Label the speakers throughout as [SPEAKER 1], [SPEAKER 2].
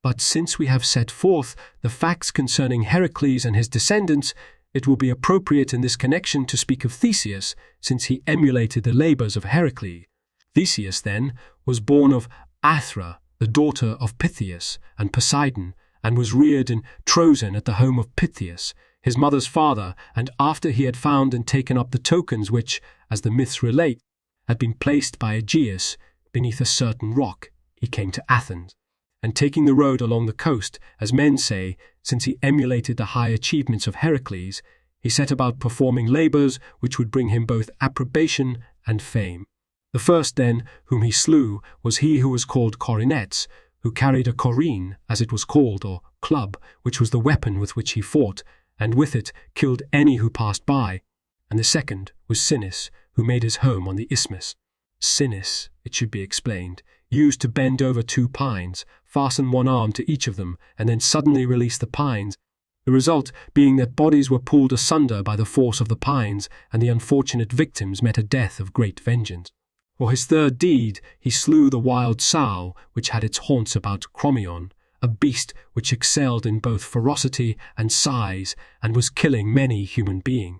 [SPEAKER 1] But since we have set forth the facts concerning Heracles and his descendants, it will be appropriate in this connection to speak of Theseus, since he emulated the labors of Heracles. Theseus, then, was born of Athra, the daughter of Pythias and Poseidon, and was reared in Troezen at the home of Pythias, his mother's father, and after he had found and taken up the tokens which, as the myths relate, had been placed by Aegeus beneath a certain rock, he came to Athens. And taking the road along the coast, as men say, since he emulated the high achievements of Heracles, he set about performing labors which would bring him both approbation and fame. The first, then, whom he slew was he who was called Corynetes, who carried a corine, as it was called, or club, which was the weapon with which he fought, and with it killed any who passed by. And the second was Sinis, who made his home on the isthmus. Sinis, it should be explained, used to bend over two pines, fasten one arm to each of them, and then suddenly release the pines, the result being that bodies were pulled asunder by the force of the pines, and the unfortunate victims met a death of great vengeance. For his third deed, he slew the wild sow, which had its haunts about Crommyon, a beast which excelled in both ferocity and size, and was killing many human beings.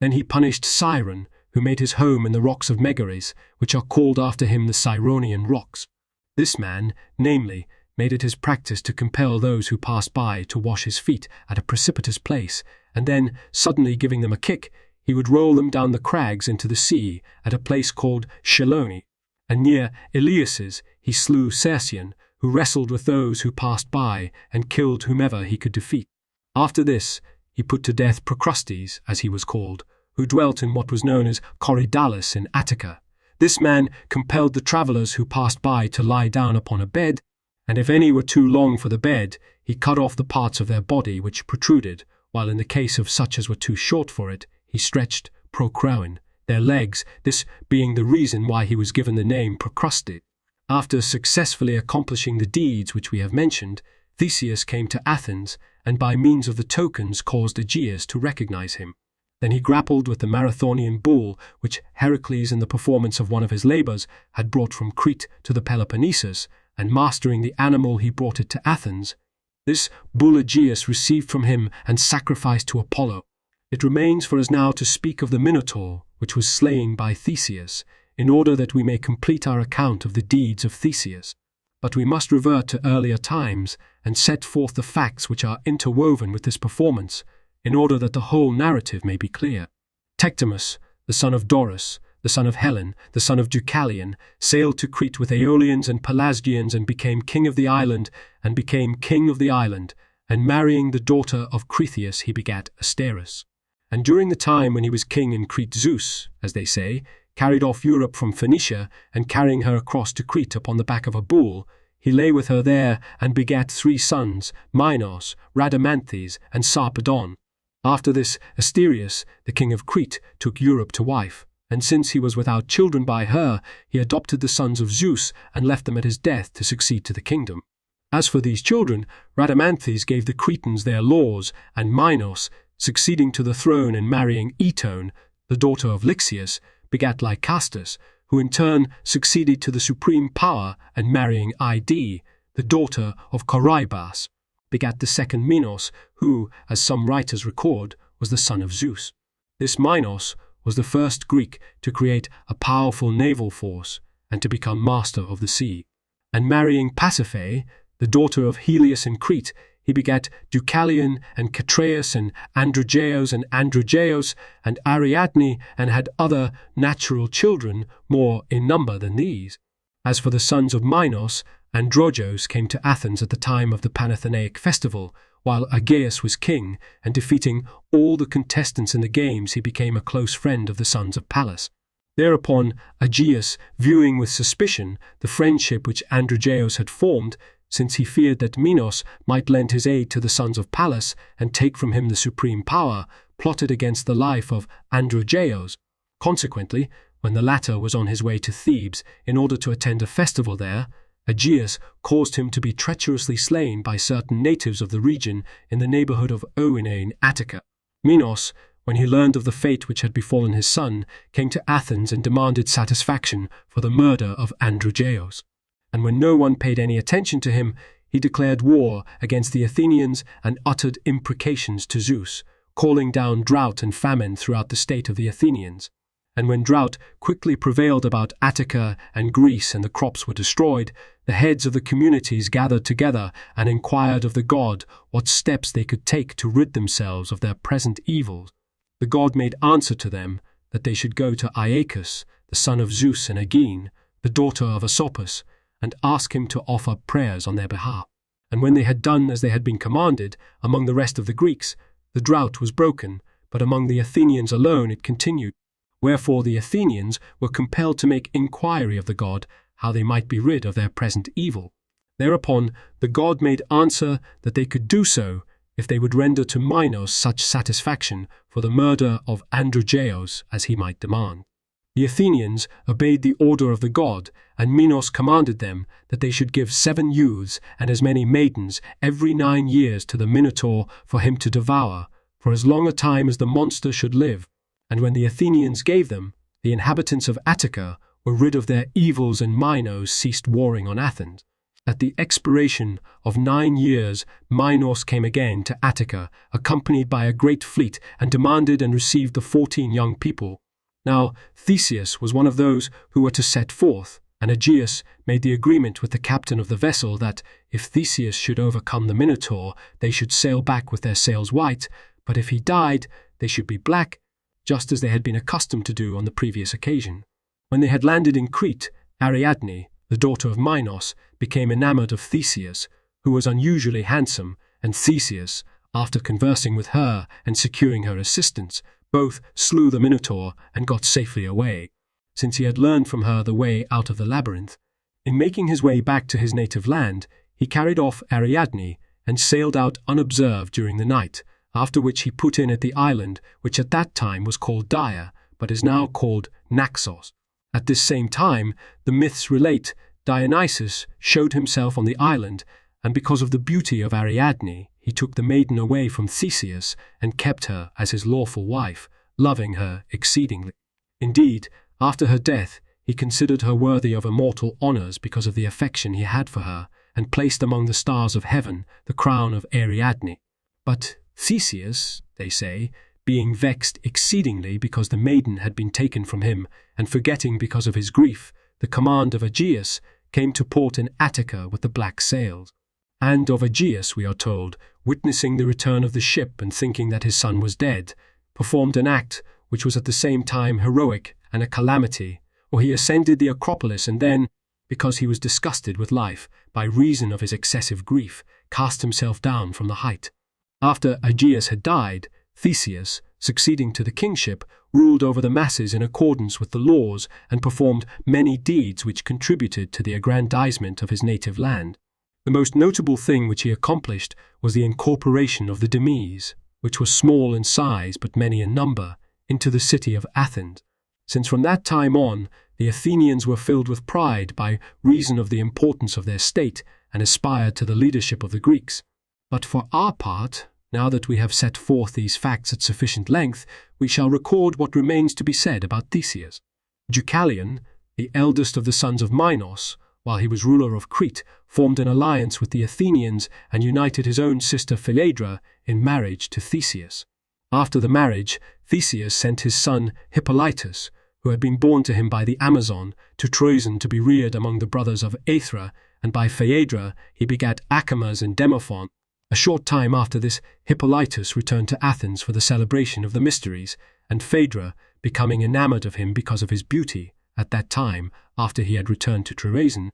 [SPEAKER 1] Then he punished Siren, who made his home in the rocks of Megaris, which are called after him the Cyronian rocks. This man, namely, made it his practice to compel those who passed by to wash his feet at a precipitous place, and then, suddenly giving them a kick, he would roll them down the crags into the sea at a place called Sheloni. And near Elias's he slew Cercion, who wrestled with those who passed by and killed whomever he could defeat. After this, he put to death Procrustes, as he was called, who dwelt in what was known as Corydalus in Attica. This man compelled the travellers who passed by to lie down upon a bed, and if any were too long for the bed, he cut off the parts of their body which protruded, while in the case of such as were too short for it, he stretched procroin, their legs, this being the reason why he was given the name Procrustes. After successfully accomplishing the deeds which we have mentioned, Theseus came to Athens, and by means of the tokens caused Aegeus to recognize him. Then he grappled with the Marathonian bull, which Heracles in the performance of one of his labors had brought from Crete to the Peloponnesus, and mastering the animal he brought it to Athens. This bull Aegeus received from him and sacrificed to Apollo. It remains for us now to speak of the Minotaur, which was slain by Theseus, in order that we may complete our account of the deeds of Theseus. But we must revert to earlier times and set forth the facts which are interwoven with this performance, in order that the whole narrative may be clear. Tectimus, the son of Dorus, the son of Helen, the son of Deucalion, sailed to Crete with Aeolians and Pelasgians and became king of the island, and marrying the daughter of Cretheus he begat Asteris. And during the time when he was king in Crete, Zeus, as they say, carried off Europe from Phoenicia, and carrying her across to Crete upon the back of a bull, he lay with her there and begat 3 sons, Minos, Rhadamanthes, and Sarpedon. After this, Asterius, the king of Crete, took Europe to wife, and since he was without children by her, he adopted the sons of Zeus and left them at his death to succeed to the kingdom. As for these children, Rhadamanthes gave the Cretans their laws, and Minos, succeeding to the throne and marrying Etone, the daughter of Lixius, begat Lycastus, who in turn succeeded to the supreme power and marrying Ide, the daughter of Corybas, begat the second Minos, who, as some writers record, was the son of Zeus. This Minos was the first Greek to create a powerful naval force and to become master of the sea. And marrying Pasiphae, the daughter of Helios in Crete, he begat Deucalion and Catreus and Androgeos and Ariadne, and had other natural children more in number than these. As for the sons of Minos, Androgos came to Athens at the time of the Panathenaic festival, while Aegeus was king, and defeating all the contestants in the games he became a close friend of the sons of Pallas. Thereupon Aegeus, viewing with suspicion the friendship which Androgeos had formed, since he feared that Minos might lend his aid to the sons of Pallas and take from him the supreme power, plotted against the life of Androgeos. Consequently, when the latter was on his way to Thebes in order to attend a festival there, Aegeus caused him to be treacherously slain by certain natives of the region in the neighborhood of Oene in Attica. Minos, when he learned of the fate which had befallen his son, came to Athens and demanded satisfaction for the murder of Androgeos. And when no one paid any attention to him, he declared war against the Athenians and uttered imprecations to Zeus, calling down drought and famine throughout the state of the Athenians. And when drought quickly prevailed about Attica and Greece and the crops were destroyed, the heads of the communities gathered together and inquired of the god what steps they could take to rid themselves of their present evils. The god made answer to them that they should go to Aeacus, the son of Zeus and Aegine, the daughter of Asopus, and ask him to offer prayers on their behalf. And when they had done as they had been commanded, among the rest of the Greeks, the drought was broken, but among the Athenians alone it continued. Wherefore the Athenians were compelled to make inquiry of the god how they might be rid of their present evil. Thereupon the god made answer that they could do so if they would render to Minos such satisfaction for the murder of Androgeos as he might demand. The Athenians obeyed the order of the god, and Minos commanded them that they should give 7 youths and as many maidens every 9 years to the Minotaur for him to devour, for as long a time as the monster should live. And when the Athenians gave them, the inhabitants of Attica were rid of their evils and Minos ceased warring on Athens. At the expiration of 9 years, Minos came again to Attica, accompanied by a great fleet, and demanded and received the 14 young people. Now Theseus was one of those who were to set forth, and Aegeus made the agreement with the captain of the vessel that, if Theseus should overcome the Minotaur, they should sail back with their sails white, but if he died, they should be black, just as they had been accustomed to do on the previous occasion. When they had landed in Crete, Ariadne, the daughter of Minos, became enamored of Theseus, who was unusually handsome, and Theseus, after conversing with her and securing her assistance, both slew the Minotaur and got safely away, since he had learned from her the way out of the labyrinth. In making his way back to his native land, he carried off Ariadne and sailed out unobserved during the night, after which he put in at the island which at that time was called Dia, but is now called Naxos. At this same time, the myths relate, Dionysus showed himself on the island, and because of the beauty of Ariadne, he took the maiden away from Theseus and kept her as his lawful wife, loving her exceedingly. Indeed, after her death, he considered her worthy of immortal honors because of the affection he had for her, and placed among the stars of heaven the crown of Ariadne. But Theseus, they say, being vexed exceedingly because the maiden had been taken from him, and forgetting because of his grief the command of Aegeus, came to port in Attica with the black sails. And of Aegeus we are told, witnessing the return of the ship and thinking that his son was dead, performed an act which was at the same time heroic and a calamity, or he ascended the Acropolis and then, because he was disgusted with life, by reason of his excessive grief, cast himself down from the height. After Aegeus had died, Theseus, succeeding to the kingship, ruled over the masses in accordance with the laws and performed many deeds which contributed to the aggrandizement of his native land. The most notable thing which he accomplished was the incorporation of the Demes, which was small in size but many in number, into the city of Athens, since from that time on the Athenians were filled with pride by reason of the importance of their state and aspired to the leadership of the Greeks. But for our part, now that we have set forth these facts at sufficient length, we shall record what remains to be said about Theseus. Deucalion, the eldest of the sons of Minos, while he was ruler of Crete, formed an alliance with the Athenians and united his own sister Phaedra in marriage to Theseus. After the marriage, Theseus sent his son Hippolytus, who had been born to him by the Amazon, to Troezen to be reared among the brothers of Aethra, and by Phaedra he begat Acamas and Demophon. A short time after this, Hippolytus returned to Athens for the celebration of the mysteries, and Phaedra, becoming enamored of him because of his beauty, at that time, after he had returned to Troezen,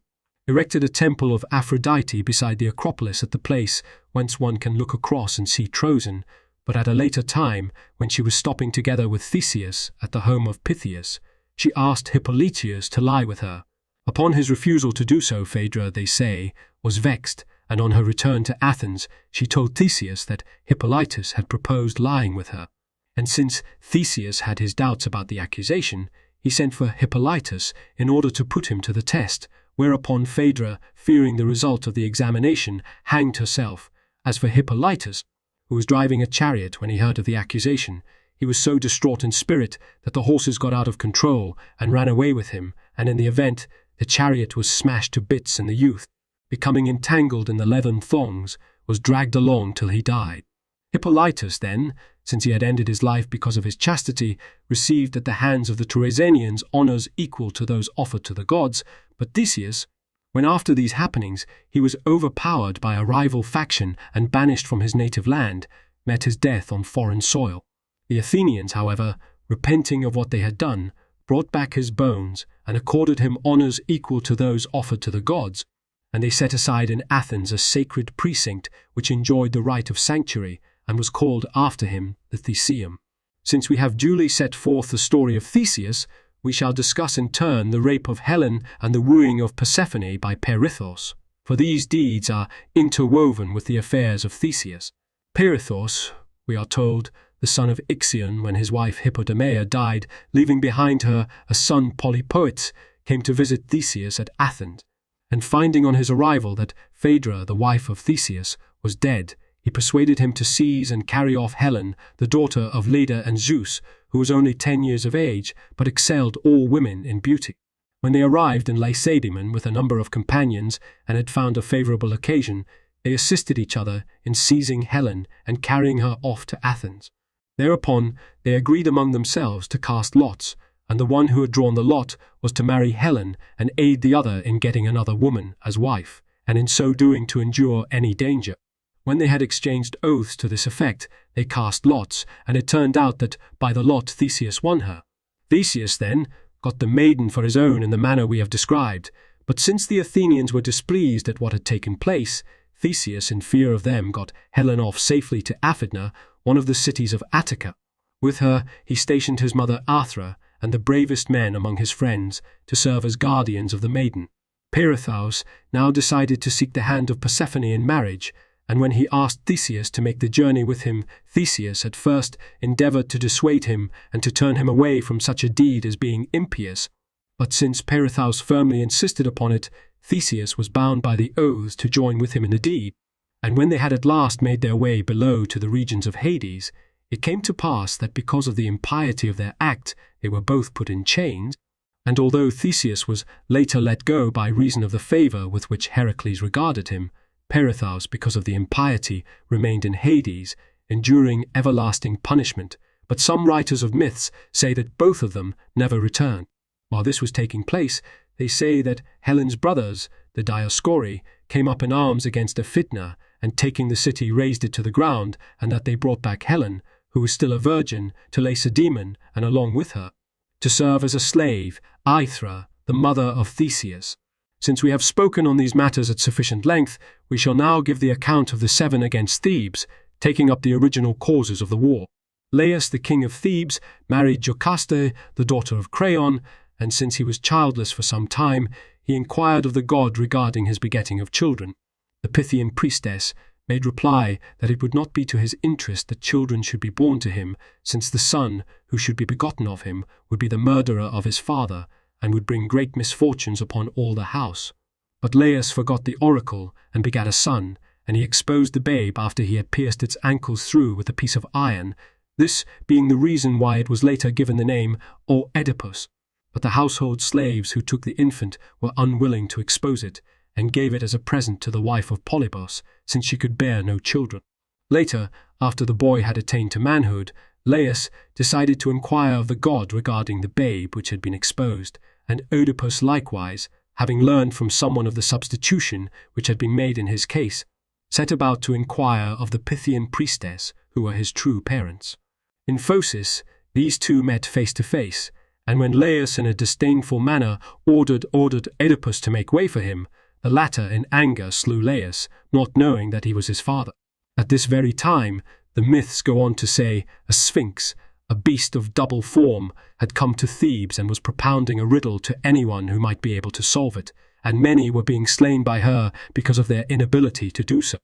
[SPEAKER 1] erected a temple of Aphrodite beside the Acropolis at the place whence one can look across and see Troezen, but at a later time, when she was stopping together with Theseus at the home of Pythias, she asked Hippolytus to lie with her. Upon his refusal to do so, Phaedra, they say, was vexed, and on her return to Athens, she told Theseus that Hippolytus had proposed lying with her. And since Theseus had his doubts about the accusation, he sent for Hippolytus in order to put him to the test, whereupon Phaedra, fearing the result of the examination, hanged herself. As for Hippolytus, who was driving a chariot when he heard of the accusation, he was so distraught in spirit that the horses got out of control and ran away with him, and in the event, the chariot was smashed to bits and the youth, becoming entangled in the leathern thongs, was dragged along till he died. Hippolytus then, since he had ended his life because of his chastity, received at the hands of the Troezenians honours equal to those offered to the gods, but Theseus, when after these happenings he was overpowered by a rival faction and banished from his native land, met his death on foreign soil. The Athenians, however, repenting of what they had done, brought back his bones and accorded him honours equal to those offered to the gods, and they set aside in Athens a sacred precinct which enjoyed the right of sanctuary and was called after him the Theseum. Since we have duly set forth the story of Theseus, we shall discuss in turn the rape of Helen and the wooing of Persephone by Perithous, for these deeds are interwoven with the affairs of Theseus. Perithous, we are told, the son of Ixion, when his wife Hippodamia died, leaving behind her a son Polypoetes, came to visit Theseus at Athens, and finding on his arrival that Phaedra, the wife of Theseus, was dead, he persuaded him to seize and carry off Helen, the daughter of Leda and Zeus, who was only 10 years of age, but excelled all women in beauty. When they arrived in Lacedaemon with a number of companions and had found a favourable occasion, they assisted each other in seizing Helen and carrying her off to Athens. Thereupon they agreed among themselves to cast lots, and the one who had drawn the lot was to marry Helen and aid the other in getting another woman as wife, and in so doing to endure any danger. When they had exchanged oaths to this effect, they cast lots, and it turned out that by the lot Theseus won her. Theseus, then, got the maiden for his own in the manner we have described, but since the Athenians were displeased at what had taken place, Theseus, in fear of them, got Helen off safely to Aphidna, one of the cities of Attica. With her he stationed his mother Athra and the bravest men among his friends to serve as guardians of the maiden. Perithous now decided to seek the hand of Persephone in marriage, and when he asked Theseus to make the journey with him, Theseus at first endeavoured to dissuade him and to turn him away from such a deed as being impious. But since Perithous firmly insisted upon it, Theseus was bound by the oaths to join with him in the deed. And when they had at last made their way below to the regions of Hades, it came to pass that because of the impiety of their act they were both put in chains, and although Theseus was later let go by reason of the favour with which Heracles regarded him, Perithous, because of the impiety, remained in Hades, enduring everlasting punishment, but some writers of myths say that both of them never returned. While this was taking place, they say that Helen's brothers, the Dioscuri, came up in arms against Aphidna, and taking the city razed it to the ground, and that they brought back Helen, who was still a virgin, to Lacedaemon, and along with her, to serve as a slave, Aethra, the mother of Theseus. Since we have spoken on these matters at sufficient length, we shall now give the account of the 7 against Thebes, taking up the original causes of the war. Laius, the king of Thebes, married Jocaste, the daughter of Creon, and since he was childless for some time, he inquired of the god regarding his begetting of children. The Pythian priestess made reply that it would not be to his interest that children should be born to him, since the son, who should be begotten of him, would be the murderer of his father, and would bring great misfortunes upon all the house. But Laius forgot the oracle, and begat a son, and he exposed the babe after he had pierced its ankles through with a piece of iron, this being the reason why it was later given the name Oedipus. But the household slaves who took the infant were unwilling to expose it, and gave it as a present to the wife of Polybos, since she could bear no children. Later, after the boy had attained to manhood, Laius decided to inquire of the god regarding the babe which had been exposed, and Oedipus likewise, having learned from someone of the substitution which had been made in his case, set about to inquire of the Pythian priestess, who were his true parents. In Phocis, these two met face to face, and when Laius in a disdainful manner ordered Oedipus to make way for him, the latter in anger slew Laius, not knowing that he was his father. At this very time, the myths go on to say, a sphinx, a beast of double form, had come to Thebes and was propounding a riddle to anyone who might be able to solve it, and many were being slain by her because of their inability to do so.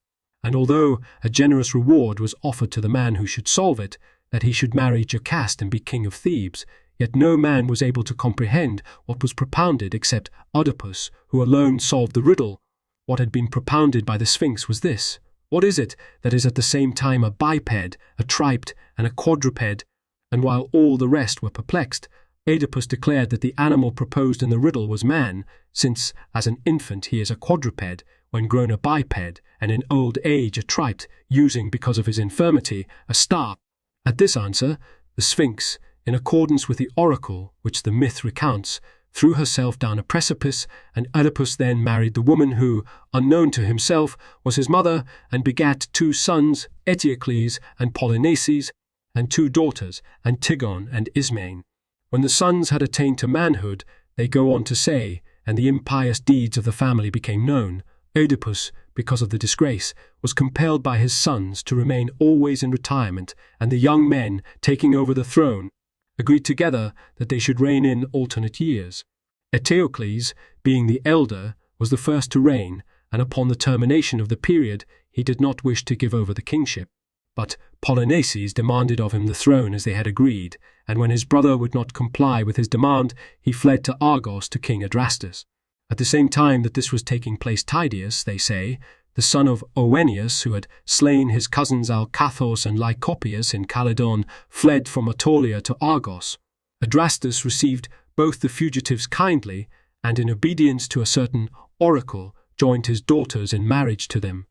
[SPEAKER 1] And although a generous reward was offered to the man who should solve it, that he should marry Jocaste and be king of Thebes, yet no man was able to comprehend what was propounded except Oedipus, who alone solved the riddle. What had been propounded by the Sphinx was this: what is it that is at the same time a biped, a triped, and a quadruped? And while all the rest were perplexed, Oedipus declared that the animal proposed in the riddle was man, since, as an infant, he is a quadruped, when grown a biped, and in old age a trite, using, because of his infirmity, a staff. At this answer, the Sphinx, in accordance with the oracle which the myth recounts, threw herself down a precipice, and Oedipus then married the woman who, unknown to himself, was his mother, and begat 2 sons, Eteocles and Polynices, and 2 daughters, Antigone and Ismene. When the sons had attained to manhood, they go on to say, and the impious deeds of the family became known, Oedipus, because of the disgrace, was compelled by his sons to remain always in retirement, and the young men, taking over the throne, agreed together that they should reign in alternate years. Eteocles, being the elder, was the first to reign, and upon the termination of the period he did not wish to give over the kingship. But Polynices demanded of him the throne as they had agreed, and when his brother would not comply with his demand, he fled to Argos to King Adrastus. At the same time that this was taking place, Tydeus, they say, the son of Oenius, who had slain his cousins Alcathos and Lycopius in Calydon, fled from Aetolia to Argos. Adrastus received both the fugitives kindly, and in obedience to a certain oracle, joined his daughters in marriage to them,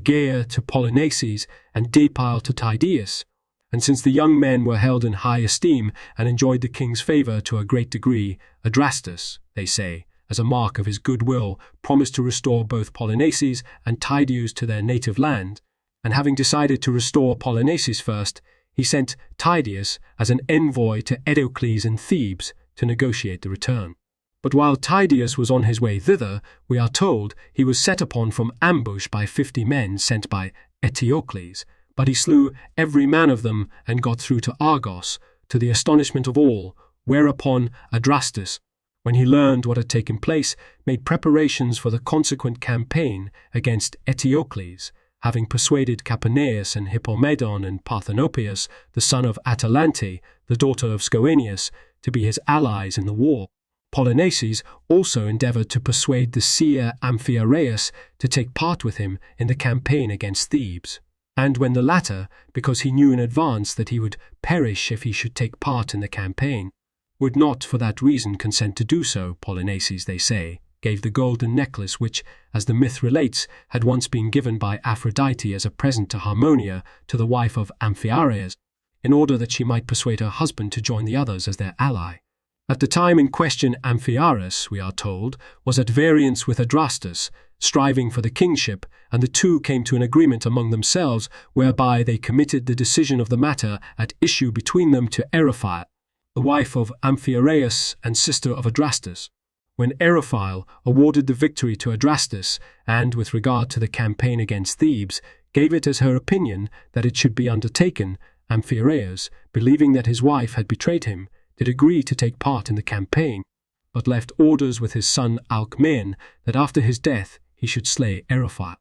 [SPEAKER 1] Geer to Polynices, and Dapile to Tydeus. And since the young men were held in high esteem and enjoyed the king's favour to a great degree, Adrastus, they say, as a mark of his goodwill, promised to restore both Polynices and Tydeus to their native land, and having decided to restore Polynices first, he sent Tydeus as an envoy to Eteocles in Thebes to negotiate the return. But while Tydeus was on his way thither, we are told he was set upon from ambush by 50 men sent by Eteocles, but he slew every man of them and got through to Argos, to the astonishment of all, whereupon Adrastus, when he learned what had taken place, made preparations for the consequent campaign against Eteocles, having persuaded Capaneus and Hippomedon and Parthenopeus, the son of Atalante, the daughter of Scoenius, to be his allies in the war. Polynices also endeavoured to persuade the seer Amphiaraus to take part with him in the campaign against Thebes. And when the latter, because he knew in advance that he would perish if he should take part in the campaign, would not for that reason consent to do so, Polynices, they say, gave the golden necklace which, as the myth relates, had once been given by Aphrodite as a present to Harmonia, to the wife of Amphiaraus, in order that she might persuade her husband to join the others as their ally. At the time in question, Amphiaraus, we are told, was at variance with Adrastus, striving for the kingship, and the two came to an agreement among themselves whereby they committed the decision of the matter at issue between them to Erophile, the wife of Amphiaraus and sister of Adrastus. When Erophile awarded the victory to Adrastus, and, with regard to the campaign against Thebes, gave it as her opinion that it should be undertaken, Amphiaraus, believing that his wife had betrayed him, did agree to take part in the campaign, but left orders with his son Alcmaeon that after his death he should slay Erophile.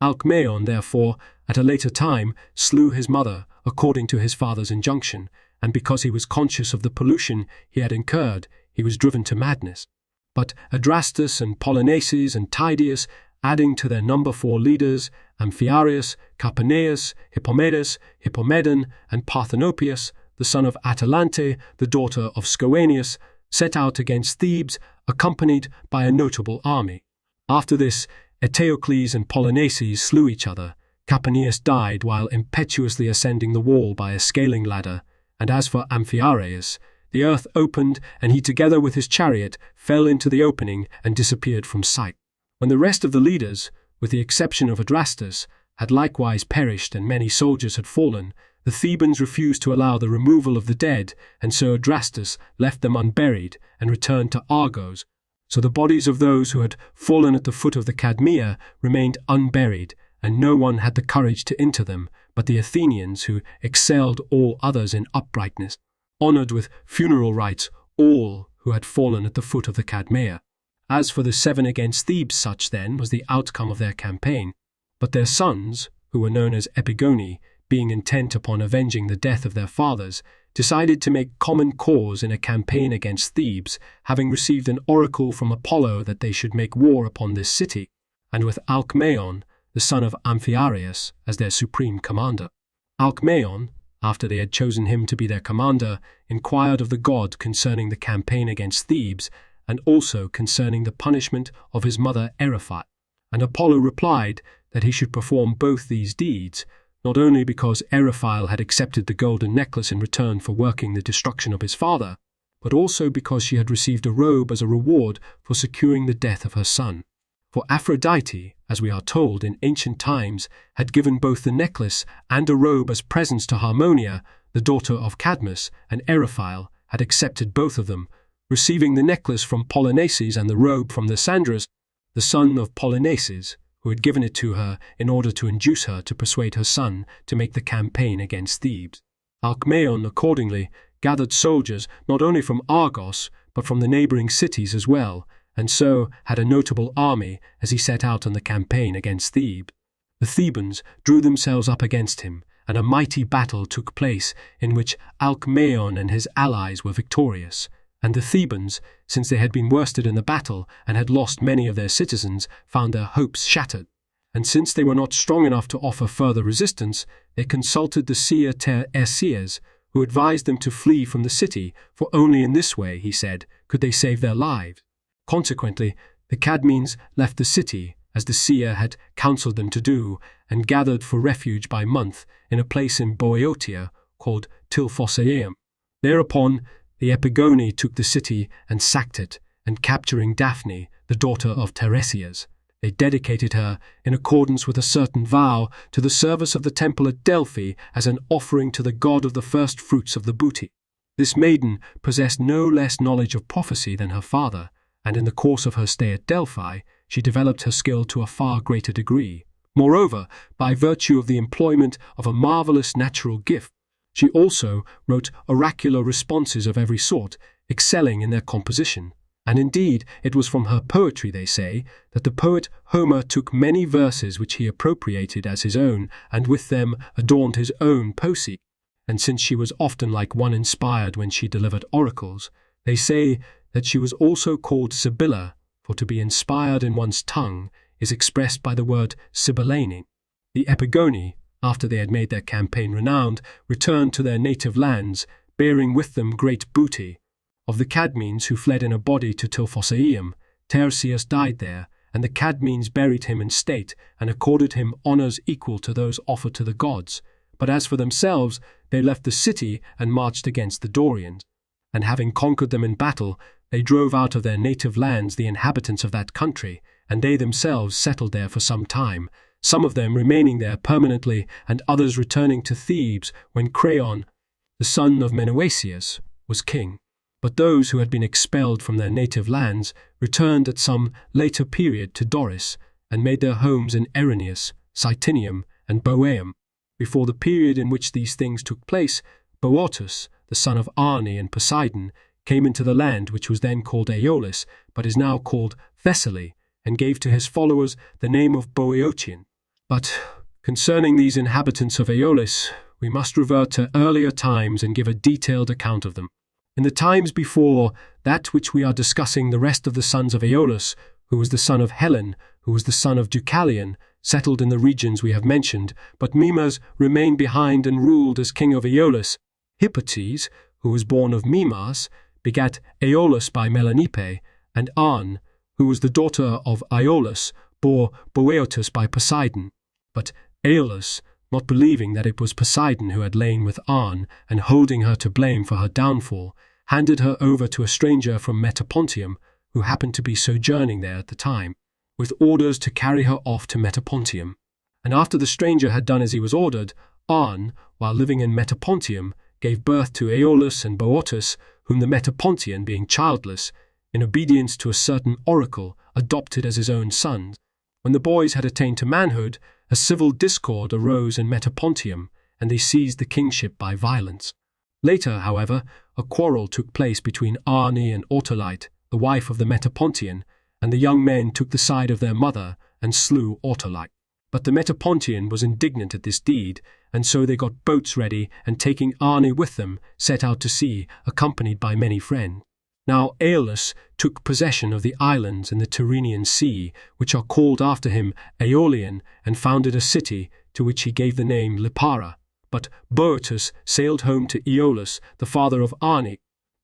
[SPEAKER 1] Alcmaeon, therefore, at a later time, slew his mother according to his father's injunction, and because he was conscious of the pollution he had incurred, he was driven to madness. But Adrastus and Polynices and Tydeus, adding to their number 4 leaders, Amphiaraus, Capaneus, Hippomedes, Hippomedon, and Parthenopeus, the son of Atalante, the daughter of Scoenius, set out against Thebes, accompanied by a notable army. After this, Eteocles and Polynices slew each other. Capaneus died while impetuously ascending the wall by a scaling ladder, and as for Amphiaraus, the earth opened, and he together with his chariot fell into the opening and disappeared from sight. When the rest of the leaders, with the exception of Adrastus, had likewise perished and many soldiers had fallen, the Thebans refused to allow the removal of the dead, and so Adrastus left them unburied and returned to Argos. So the bodies of those who had fallen at the foot of the Cadmea remained unburied, and no one had the courage to enter them, but the Athenians, who excelled all others in uprightness, honoured with funeral rites all who had fallen at the foot of the Cadmea. As for the 7 against Thebes, such then was the outcome of their campaign. But their sons, who were known as Epigoni, being intent upon avenging the death of their fathers, decided to make common cause in a campaign against Thebes, having received an oracle from Apollo that they should make war upon this city, and with Alcmaeon, the son of Amphiaraus, as their supreme commander. Alcmaeon, after they had chosen him to be their commander, inquired of the god concerning the campaign against Thebes, and also concerning the punishment of his mother Erophile. And Apollo replied that he should perform both these deeds, not only because Eriphyle had accepted the golden necklace in return for working the destruction of his father, but also because she had received a robe as a reward for securing the death of her son. For Aphrodite, as we are told in ancient times, had given both the necklace and a robe as presents to Harmonia, the daughter of Cadmus, and Eriphyle had accepted both of them, receiving the necklace from Polynices and the robe from Lysandras, the son of Polynices, who had given it to her in order to induce her to persuade her son to make the campaign against Thebes. Alcmaeon, accordingly, gathered soldiers not only from Argos, but from the neighboring cities as well, and so had a notable army as he set out on the campaign against Thebes. The Thebans drew themselves up against him, and a mighty battle took place in which Alcmaeon and his allies were victorious, and the Thebans, since they had been worsted in the battle and had lost many of their citizens, found their hopes shattered. And since they were not strong enough to offer further resistance, they consulted the seer Tiresias, who advised them to flee from the city, for only in this way, he said, could they save their lives. Consequently, the Cadmeans left the city, as the seer had counseled them to do, and gathered for refuge by month in a place in Boeotia called Tilphosaeum. Thereupon, the Epigoni took the city and sacked it, and capturing Daphne, the daughter of Tiresias, they dedicated her, in accordance with a certain vow, to the service of the temple at Delphi as an offering to the god of the first fruits of the booty. This maiden possessed no less knowledge of prophecy than her father, and in the course of her stay at Delphi, she developed her skill to a far greater degree. Moreover, by virtue of the employment of a marvelous natural gift, she also wrote oracular responses of every sort, excelling in their composition. And indeed, it was from her poetry, they say, that the poet Homer took many verses which he appropriated as his own, and with them adorned his own poesy. And since she was often like one inspired when she delivered oracles, they say that she was also called Sibylla, for to be inspired in one's tongue is expressed by the word Sibyllane. The Epigoni, after they had made their campaign renowned, returned to their native lands, bearing with them great booty. Of the Cadmeans who fled in a body to Tilphosaeum, Tiresias died there, and the Cadmeans buried him in state and accorded him honours equal to those offered to the gods. But as for themselves, they left the city and marched against the Dorians. And having conquered them in battle, they drove out of their native lands the inhabitants of that country, and they themselves settled there for some time, some of them remaining there permanently and others returning to Thebes when Creon, the son of Menœtius, was king. But those who had been expelled from their native lands returned at some later period to Doris and made their homes in Erineus, Cytinium, and Boeum. Before the period in which these things took place, Boeotus, the son of Arne and Poseidon, came into the land which was then called Aeolus, but is now called Thessaly, and gave to his followers the name of Boeotian. But concerning these inhabitants of Aeolus, we must revert to earlier times and give a detailed account of them. In the times before that which we are discussing, the rest of the sons of Aeolus, who was the son of Hellen, who was the son of Deucalion, settled in the regions we have mentioned, but Mimas remained behind and ruled as king of Aeolus. Hippotes, who was born of Mimas, begat Aeolus by Melanippe, and Arne, who was the daughter of Aeolus, bore Boeotus by Poseidon. But Aeolus, not believing that it was Poseidon who had lain with Arne, and holding her to blame for her downfall, handed her over to a stranger from Metapontium, who happened to be sojourning there at the time, with orders to carry her off to Metapontium. And after the stranger had done as he was ordered, Arne, while living in Metapontium, gave birth to Aeolus and Boeotus, whom the Metapontian, being childless, in obedience to a certain oracle, adopted as his own sons. When the boys had attained to manhood, a civil discord arose in Metapontium, and they seized the kingship by violence. Later, however, a quarrel took place between Arne and Autolyte, the wife of the Metapontian, and the young men took the side of their mother and slew Autolyte. But the Metapontian was indignant at this deed, and so they got boats ready, and taking Arne with them, set out to sea, accompanied by many friends. Now Aeolus took possession of the islands in the Tyrrhenian Sea, which are called after him Aeolian, and founded a city, to which he gave the name Lipara. But Boeotus sailed home to Aeolus, the father of Arne,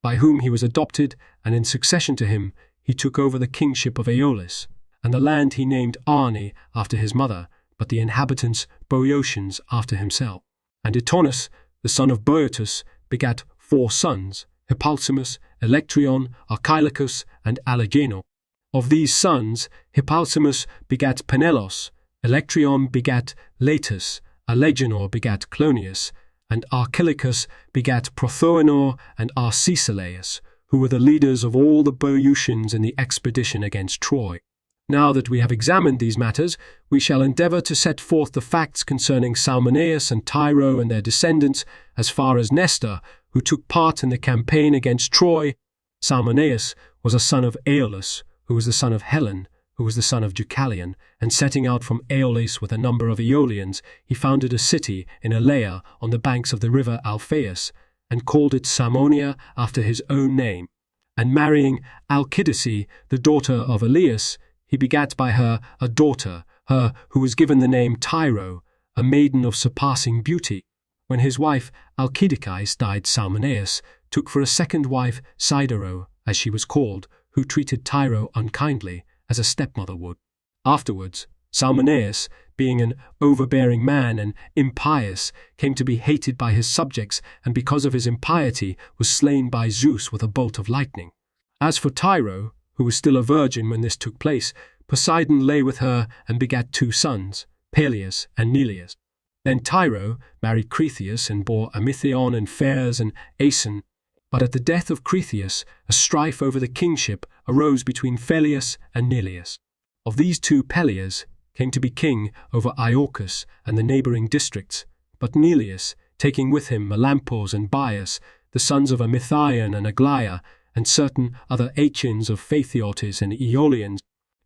[SPEAKER 1] by whom he was adopted, and in succession to him he took over the kingship of Aeolus. and the land he named Arni after his mother, but the inhabitants Boeotians after himself. And Etonus, the son of Boeotus, begat 4 sons, Hippalcimus, Electrion, Archilochus, and Allergeno. Of these sons, Hippalcimus begat Penelos, Electrion begat Latus, Allergenor begat Clonius, and Archilochus begat Prothoenor and Arcesilaus, who were the leaders of all the Boeotians in the expedition against Troy. Now that we have examined these matters, we shall endeavour to set forth the facts concerning Salmoneus and Tyro and their descendants as far as Nestor, who took part in the campaign against Troy. Salmoneus was a son of Aeolus, who was the son of Helen, who was the son of Deucalion, and setting out from Aeolis with a number of Aeolians, he founded a city in Elaea on the banks of the river Alphaeus, and called it Salmonia after his own name. And marrying Alcidice, the daughter of Elias, he begat by her a daughter, her who was given the name Tyro, a maiden of surpassing beauty. When his wife Alcidice died, Salmoneus took for a second wife Sidero, as she was called, who treated Tyro unkindly, as a stepmother would. Afterwards, Salmoneus, being an overbearing man and impious, came to be hated by his subjects, and because of his impiety was slain by Zeus with a bolt of lightning. As for Tyro, who was still a virgin when this took place, Poseidon lay with her and begat 2 sons, Peleus and Neleus. Then Tyro married Cretheus and bore Amythaon and Phares and Aeson. But at the death of Cretheus, a strife over the kingship arose between Peleus and Neleus. Of these 2, Peleus came to be king over Iorcus and the neighbouring districts, but Neleus, taking with him Melampus and Bias, the sons of Amythaon and Aglaia, and certain other Achaeans of Phaethiotis and Aeolians,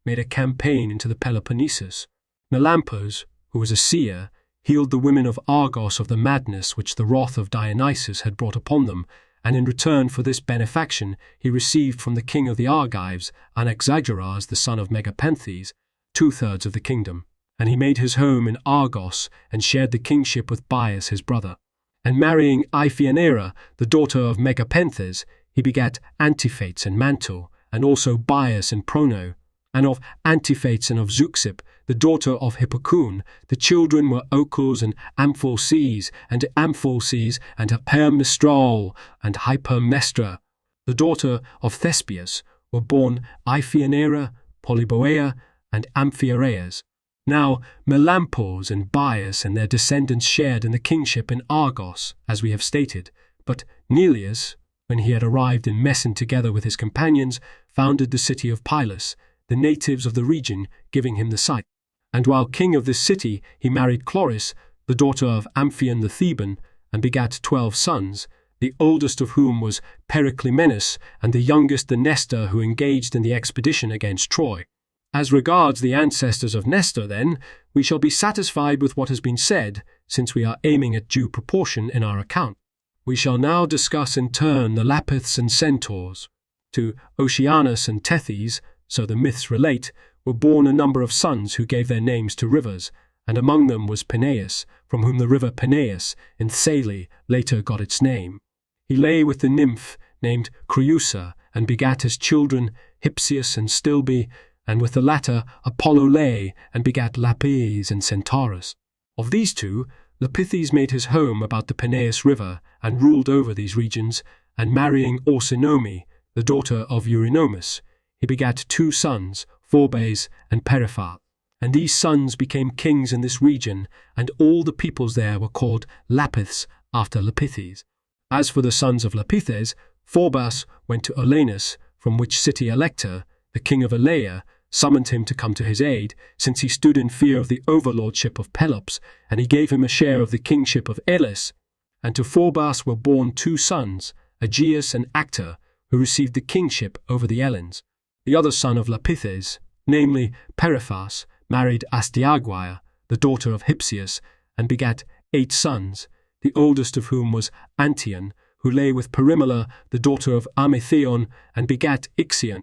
[SPEAKER 1] made a campaign into the Peloponnesus. Melampus, who was a seer, healed the women of Argos of the madness which the wrath of Dionysus had brought upon them, and in return for this benefaction he received from the king of the Argives, Anaxagoras the son of Megapenthes, 2/3 of the kingdom. And he made his home in Argos, and shared the kingship with Bias his brother. And marrying Iphigenia, the daughter of Megapenthes, he begat Antiphates and Manto, and also Bias and Prono. And of Antiphates and of Zeuxip, the daughter of Hippocoon, the children were Ocles and Amphalces, and Amphalces and Hypermestral and Hypermestra. The daughter of Thespius were born Iphigenia, Polyboea, and Amphiaraes. Now Melampus and Bias and their descendants shared in the kingship in Argos, as we have stated, but Neleus, when he had arrived in Messene together with his companions, founded the city of Pylos, the natives of the region giving him the site. And while king of this city, he married Chloris, the daughter of Amphion the Theban, and begat 12 sons, the oldest of whom was Periclymenus, and the youngest the Nestor who engaged in the expedition against Troy. As regards the ancestors of Nestor, then, we shall be satisfied with what has been said, since we are aiming at due proportion in our account. We shall now discuss in turn the Lapiths and Centaurs. To Oceanus and Tethys, so the myths relate, were born a number of sons who gave their names to rivers, and among them was Peneus, from whom the river Peneus in Thale later got its name. He lay with the nymph named Creusa, and begat as children Hypsius and Stilbe, and with the latter Apollo lay, and begat Lapis and Centaurus. Of these 2, Lapithes made his home about the Peneus river, and ruled over these regions, and marrying Orsinomi, the daughter of Eurynomus, he begat 2 sons, Phorbes and Periphas. And these sons became kings in this region, and all the peoples there were called Lapiths after Lapithes. As for the sons of Lapithes, Phorbas went to Olenus, from which city Elector, the king of Elaea, summoned him to come to his aid, since he stood in fear of the overlordship of Pelops, and he gave him a share of the kingship of Elis. And to Phorbas were born 2 sons, Aegeus and Actor, who received the kingship over the Ellens. The other son of Lapithes, namely Periphas, married Astyagia, the daughter of Hypsius, and begat 8 sons, the oldest of whom was Antion, who lay with Perimela, the daughter of Amithaon, and begat Ixion.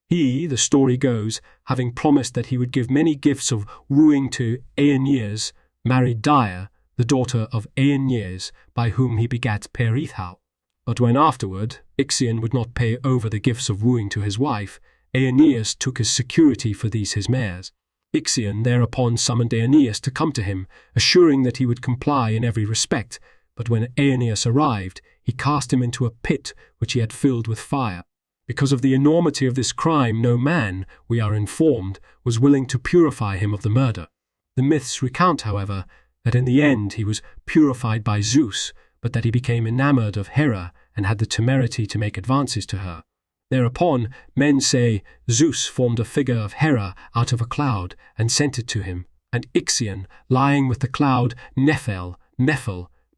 [SPEAKER 1] He, the story goes, having promised that he would give many gifts of wooing to Aeneas, married Dia, the daughter of Aeneas, by whom he begat Perithal. But when afterward Ixion would not pay over the gifts of wooing to his wife, Aeneas took as security for these his mares. Ixion thereupon summoned Aeneas to come to him, assuring that he would comply in every respect, but when Aeneas arrived, he cast him into a pit which he had filled with fire. Because of the enormity of this crime, no man, we are informed, was willing to purify him of the murder. The myths recount, however, that in the end he was purified by Zeus, but that he became enamored of Hera and had the temerity to make advances to her. Thereupon, men say Zeus formed a figure of Hera out of a cloud and sent it to him, and Ixion, lying with the cloud Nephel,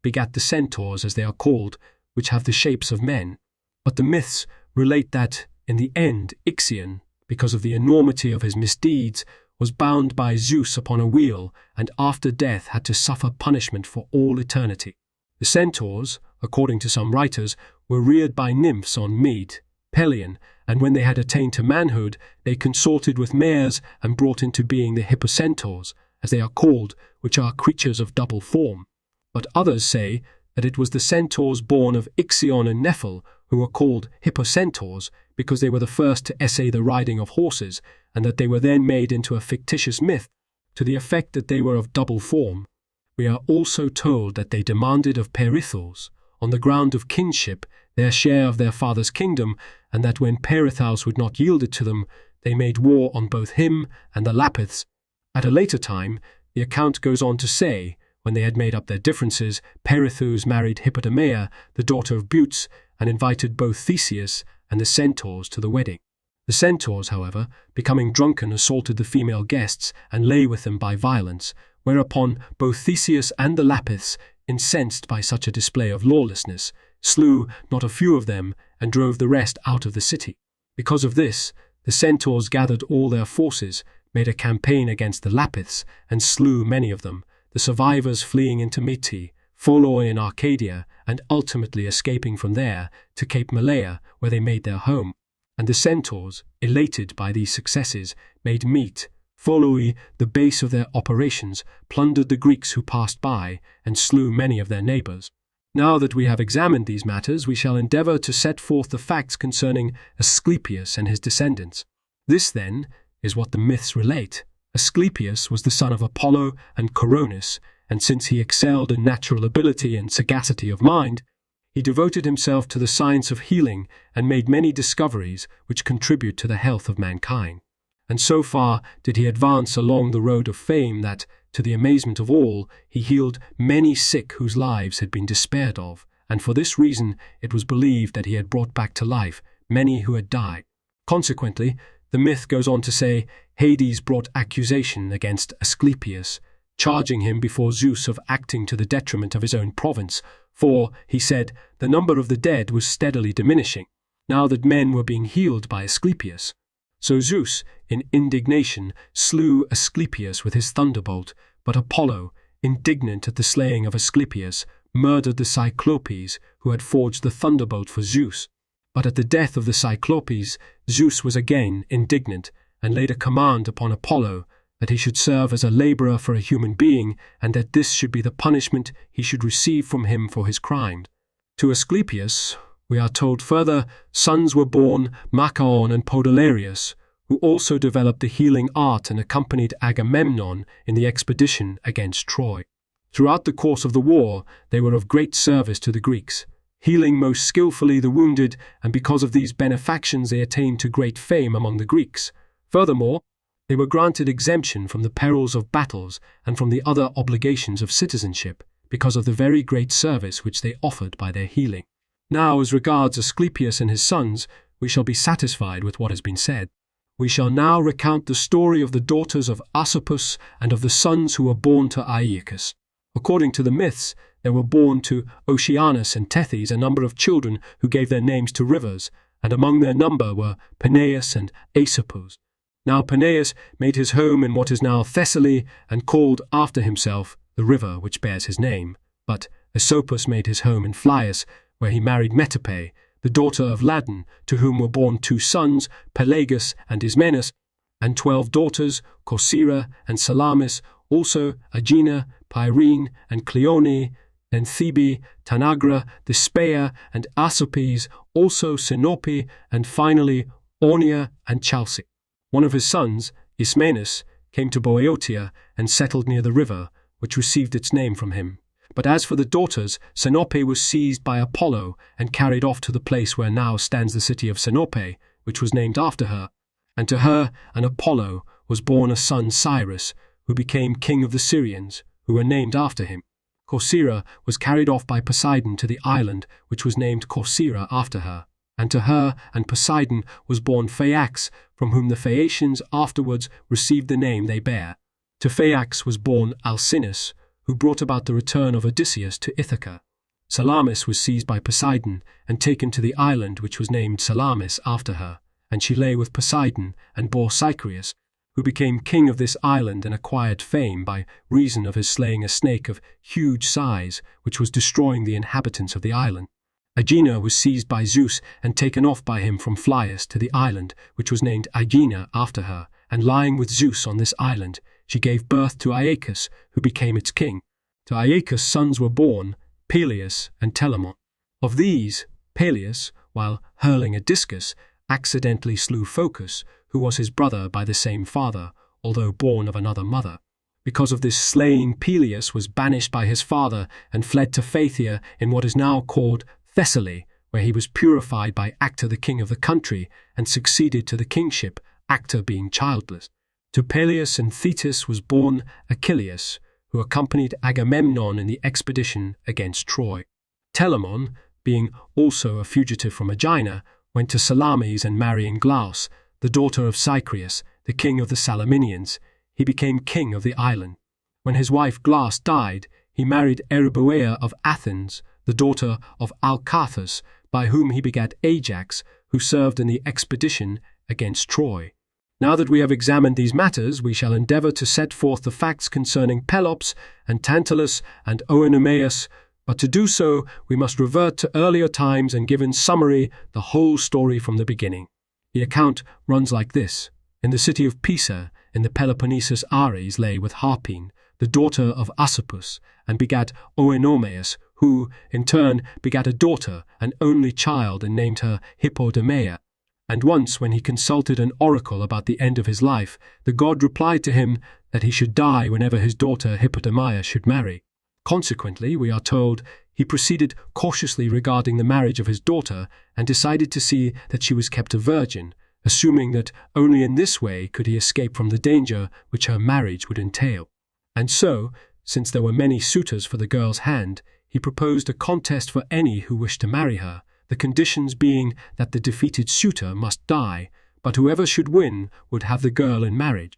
[SPEAKER 1] begat the centaurs, as they are called, which have the shapes of men. But the myths relate that, in the end, Ixion, because of the enormity of his misdeeds, was bound by Zeus upon a wheel, and after death had to suffer punishment for all eternity. The centaurs, according to some writers, were reared by nymphs on mead, Pelion, and when they had attained to manhood, they consorted with mares and brought into being the hippocentaurs, as they are called, which are creatures of double form. But others say that it was the centaurs born of Ixion and Nephel who were called hippocentaurs because they were the first to essay the riding of horses, and that they were then made into a fictitious myth to the effect that they were of double form. We are also told that they demanded of Perithous, on the ground of kinship, their share of their father's kingdom, and that when Perithous would not yield it to them, they made war on both him and the Lapiths. At a later time, the account goes on to say, when they had made up their differences, Perithous married Hippodamia, the daughter of Butes, and invited both Theseus and the centaurs to the wedding. The centaurs, however, becoming drunken, assaulted the female guests and lay with them by violence, whereupon both Theseus and the Lapiths, incensed by such a display of lawlessness, slew not a few of them and drove the rest out of the city. Because of this, the centaurs gathered all their forces, made a campaign against the Lapiths, and slew many of them, the survivors fleeing into Mete, Pholoe in Arcadia, and ultimately escaping from there to Cape Malea, where they made their home. And the centaurs, elated by these successes, made Mete, Pholoe, the base of their operations, plundered the Greeks who passed by, and slew many of their neighbors. Now that we have examined these matters, we shall endeavor to set forth the facts concerning Asclepius and his descendants. This, then, is what the myths relate. Asclepius was the son of Apollo and Coronis, and since he excelled in natural ability and sagacity of mind, he devoted himself to the science of healing and made many discoveries which contribute to the health of mankind. And so far did he advance along the road of fame that, to the amazement of all, he healed many sick whose lives had been despaired of, and for this reason it was believed that he had brought back to life many who had died. Consequently, the myth goes on to say, Hades brought accusation against Asclepius, charging him before Zeus of acting to the detriment of his own province, for, he said, the number of the dead was steadily diminishing, now that men were being healed by Asclepius. So Zeus, in indignation, slew Asclepius with his thunderbolt, but Apollo, indignant at the slaying of Asclepius, murdered the Cyclopes, who had forged the thunderbolt for Zeus. But at the death of the Cyclopes, Zeus was again indignant, and laid a command upon Apollo that he should serve as a laborer for a human being, and that this should be the punishment he should receive from him for his crime. To Asclepius, we are told further, sons were born, Machaon and Podalirius, who also developed the healing art and accompanied Agamemnon in the expedition against Troy. Throughout the course of the war, they were of great service to the Greeks, healing most skillfully the wounded, and because of these benefactions they attained to great fame among the Greeks. Furthermore, they were granted exemption from the perils of battles and from the other obligations of citizenship, because of the very great service which they offered by their healing. Now, as regards Asclepius and his sons, we shall be satisfied with what has been said. We shall now recount the story of the daughters of Asopus and of the sons who were born to Aeacus. According to the myths, there were born to Oceanus and Tethys a number of children who gave their names to rivers, and among their number were Peneus and Asopus. Now Peneus made his home in what is now Thessaly, and called after himself the river which bears his name. But Asopus made his home in Phlius, where he married Metape, the daughter of Ladon, to whom were born 2 sons, Pelagus and Ismenus, and 12 daughters, Corcyra and Salamis, also Aegina, Pyrene, and Cleone, then Thebe, Tanagra, Thespeia, and Asopes, also Sinope, and finally Ornia, and Chalcis. One of his sons, Ismenus, came to Boeotia and settled near the river, which received its name from him. But as for the daughters, Sinope was seized by Apollo and carried off to the place where now stands the city of Sinope, which was named after her. And to her and Apollo was born a son Cyrus, who became king of the Syrians, who were named after him. Corcyra was carried off by Poseidon to the island which was named Corcyra after her. And to her and Poseidon was born Phaeax, from whom the Phaeacians afterwards received the name they bear. To Phaeax was born Alcinous, who brought about the return of Odysseus to Ithaca. Salamis was seized by Poseidon and taken to the island which was named Salamis after her, and she lay with Poseidon and bore Cycreus, who became king of this island and acquired fame by reason of his slaying a snake of huge size, which was destroying the inhabitants of the island. Aegina was seized by Zeus and taken off by him from Phlius to the island, which was named Aegina after her, and lying with Zeus on this island, she gave birth to Aeacus, who became its king. To Aeacus sons were born, Peleus and Telamon. Of these, Peleus, while hurling a discus, accidentally slew Phocus, who was his brother by the same father, although born of another mother. Because of this slaying, Peleus was banished by his father and fled to Phthia in what is now called Thessaly, where he was purified by Actor the king of the country and succeeded to the kingship, Actor being childless. To Peleus and Thetis was born Achilles, who accompanied Agamemnon in the expedition against Troy. Telamon, being also a fugitive from Aegina, went to Salamis and marrying Glaus, the daughter of Cycreus, the king of the Salaminians, he became king of the island. When his wife Glaus died, he married Eriboea of Athens, the daughter of Alcathous, by whom he begat Ajax, who served in the expedition against Troy. Now that we have examined these matters, we shall endeavour to set forth the facts concerning Pelops and Tantalus and Oenomaus, but to do so we must revert to earlier times and give in summary the whole story from the beginning. The account runs like this. In the city of Pisa, in the Peloponnesus, Ares lay with Harpine, the daughter of Asopus, and begat Oenomaus, who, in turn, begat a daughter, an only child, and named her Hippodamia. And once, when he consulted an oracle about the end of his life, the god replied to him that he should die whenever his daughter Hippodamia should marry. Consequently, we are told, he proceeded cautiously regarding the marriage of his daughter and decided to see that she was kept a virgin, assuming that only in this way could he escape from the danger which her marriage would entail. And so, since there were many suitors for the girl's hand, he proposed a contest for any who wished to marry her, the conditions being that the defeated suitor must die, but whoever should win would have the girl in marriage.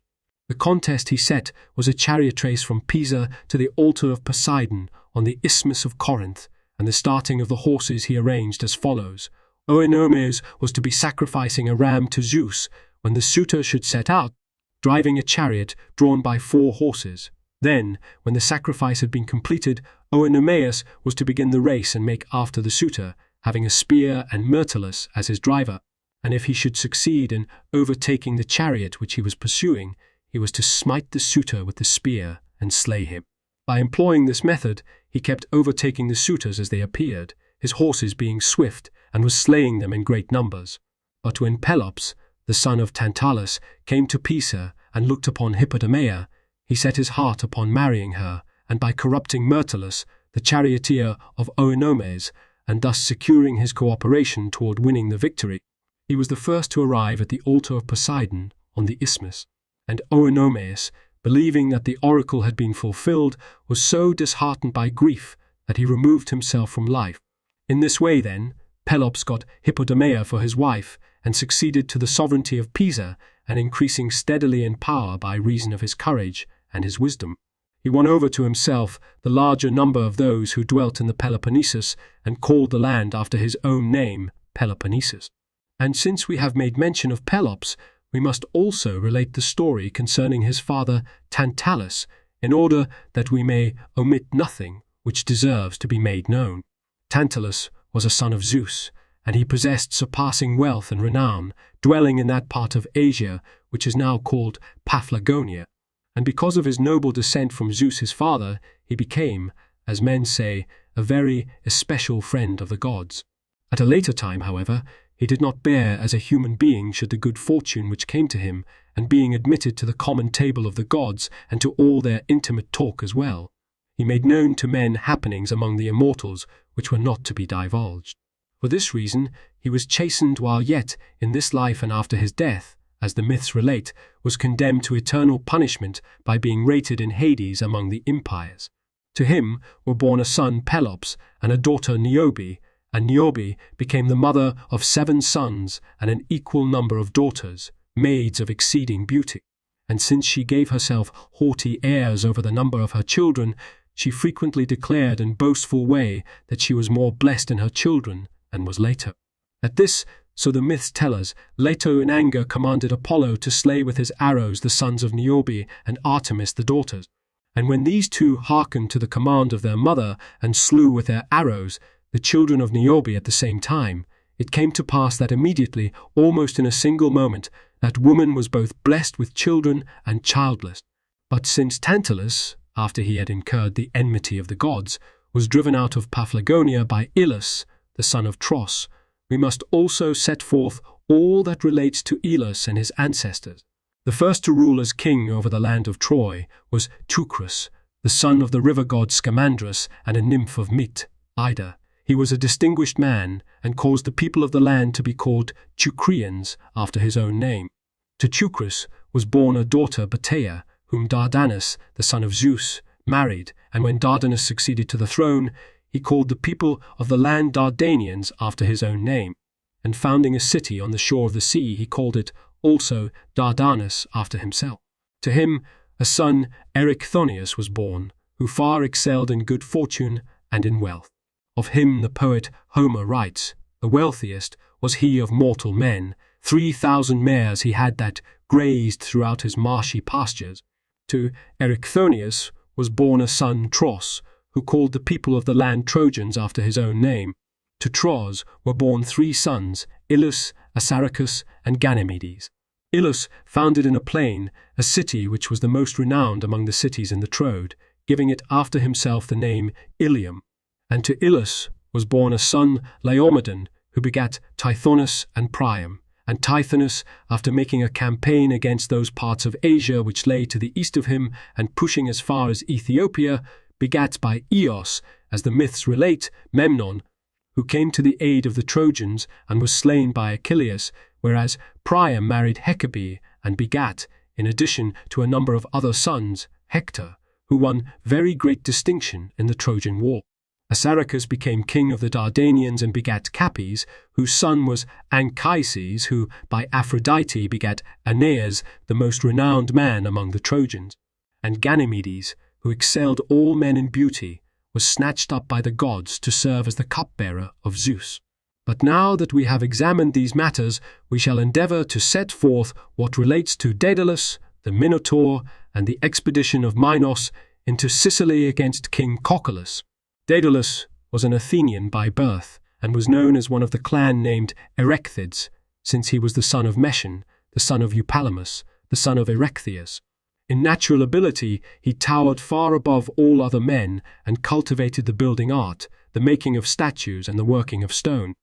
[SPEAKER 1] The contest he set was a chariot race from Pisa to the altar of Poseidon on the Isthmus of Corinth, and the starting of the horses he arranged as follows. Oenomaus was to be sacrificing a ram to Zeus when the suitor should set out, driving a chariot drawn by 4 horses. Then, when the sacrifice had been completed, Oenomaus was to begin the race and make after the suitor, having a spear and Myrtilus as his driver. And if he should succeed in overtaking the chariot which he was pursuing, he was to smite the suitor with the spear and slay him. By employing this method, he kept overtaking the suitors as they appeared, his horses being swift, and was slaying them in great numbers. But when Pelops, the son of Tantalus, came to Pisa and looked upon Hippodamia, he set his heart upon marrying her, and by corrupting Myrtilus, the charioteer of Oenomaus, and thus securing his cooperation toward winning the victory, he was the first to arrive at the altar of Poseidon on the isthmus. And Oenomaus, believing that the oracle had been fulfilled, was so disheartened by grief that he removed himself from life. In this way, then, Pelops got Hippodamia for his wife, and succeeded to the sovereignty of Pisa, and increasing steadily in power by reason of his courage and his wisdom. He won over to himself the larger number of those who dwelt in the Peloponnesus, and called the land after his own name, Peloponnesus. And since we have made mention of Pelops, we must also relate the story concerning his father Tantalus, in order that we may omit nothing which deserves to be made known. Tantalus was a son of Zeus, and he possessed surpassing wealth and renown, dwelling in that part of Asia which is now called Paphlagonia. And because of his noble descent from Zeus his father, he became, as men say, a very especial friend of the gods. At a later time, however, He did not bear as a human being should the good fortune which came to him, and being admitted to the common table of the gods and to all their intimate talk as well. He made known to men happenings among the immortals which were not to be divulged. For this reason he was chastened while yet in this life, and after his death, as the myths relate, was condemned to eternal punishment by being rated in Hades among the empires. To him were born a son Pelops and a daughter Niobe, and Niobe became the mother of 7 sons and an equal number of daughters, maids of exceeding beauty. And since she gave herself haughty airs over the number of her children, she frequently declared in boastful way that she was more blessed in her children and was Leto. At this, so the myths tell us, Leto in anger commanded Apollo to slay with his arrows the sons of Niobe and Artemis the daughters. And when these two hearkened to the command of their mother and slew with their arrows the children of Niobe at the same time, it came to pass that immediately, almost in a single moment, that woman was both blessed with children and childless. But since Tantalus, after he had incurred the enmity of the gods, was driven out of Paphlagonia by Ilus, the son of Tros, we must also set forth all that relates to Ilus and his ancestors. The first to rule as king over the land of Troy was Teucrus, the son of the river god Scamandrus and a nymph of Mit, Ida. He was a distinguished man, and caused the people of the land to be called Teucrians after his own name. To Teucrus was born a daughter Batea, whom Dardanus, the son of Zeus, married, and when Dardanus succeeded to the throne, he called the people of the land Dardanians after his own name, and founding a city on the shore of the sea, he called it also Dardanus after himself. To him a son Erichthonius was born, who far excelled in good fortune and in wealth. Of him the poet Homer writes, "The wealthiest was he of mortal men. 3,000 mares he had that grazed throughout his marshy pastures." To Erichthonius was born a son Tros, who called the people of the land Trojans after his own name. To Tros were born 3 sons, Ilus, Assaracus, and Ganymedes. Ilus founded in a plain a city which was the most renowned among the cities in the Troad, giving it after himself the name Ilium. And to Ilus was born a son Laomedon, who begat Tithonus and Priam. And Tithonus, after making a campaign against those parts of Asia which lay to the east of him, and pushing as far as Ethiopia, begat by Eos, as the myths relate, Memnon, who came to the aid of the Trojans and was slain by Achilles, whereas Priam married Hecabe and begat, in addition to a number of other sons, Hector, who won very great distinction in the Trojan War. Assaracus became king of the Dardanians and begat Capys, whose son was Anchises, who by Aphrodite begat Aeneas, the most renowned man among the Trojans. And Ganymedes, who excelled all men in beauty, was snatched up by the gods to serve as the cupbearer of Zeus. But now that we have examined these matters, we shall endeavour to set forth what relates to Daedalus, the Minotaur, and the expedition of Minos into Sicily against King Cocculus. Daedalus was an Athenian by birth, and was known as one of the clan named Erecthids, since he was the son of Metion, the son of Eupalamous, the son of Erechtheus. In natural ability he towered far above all other men, and cultivated the building art, the making of statues and the working of stone.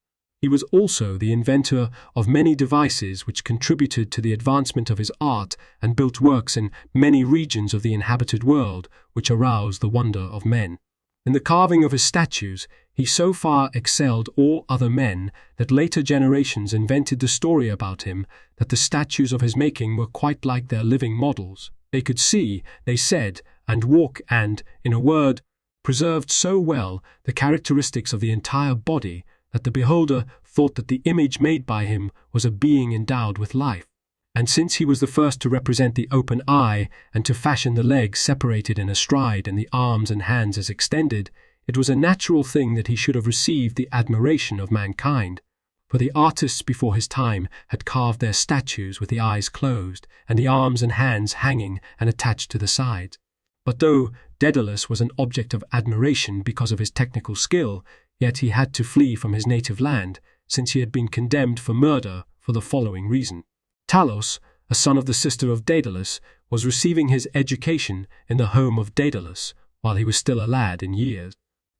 [SPEAKER 1] He was also the inventor of many devices which contributed to the advancement of his art, and built works in many regions of the inhabited world, which aroused the wonder of men. In the carving of his statues, he so far excelled all other men that later generations invented the story about him that the statues of his making were quite like their living models. They could see, they said, and walk and, in a word, preserved so well the characteristics of the entire body that the beholder thought that the image made by him was a being endowed with life. And since he was the first to represent the open eye and to fashion the legs separated in a stride and the arms and hands as extended, it was a natural thing that he should have received the admiration of mankind. For the artists before his time had carved their statues with the eyes closed and the arms and hands hanging and attached to the sides. But though Daedalus was an object of admiration because of his technical skill, yet he had to flee from his native land, since he had been condemned for murder for the following reason. Talos, a son of the sister of Daedalus, was receiving his education in the home of Daedalus while he was still a lad in years.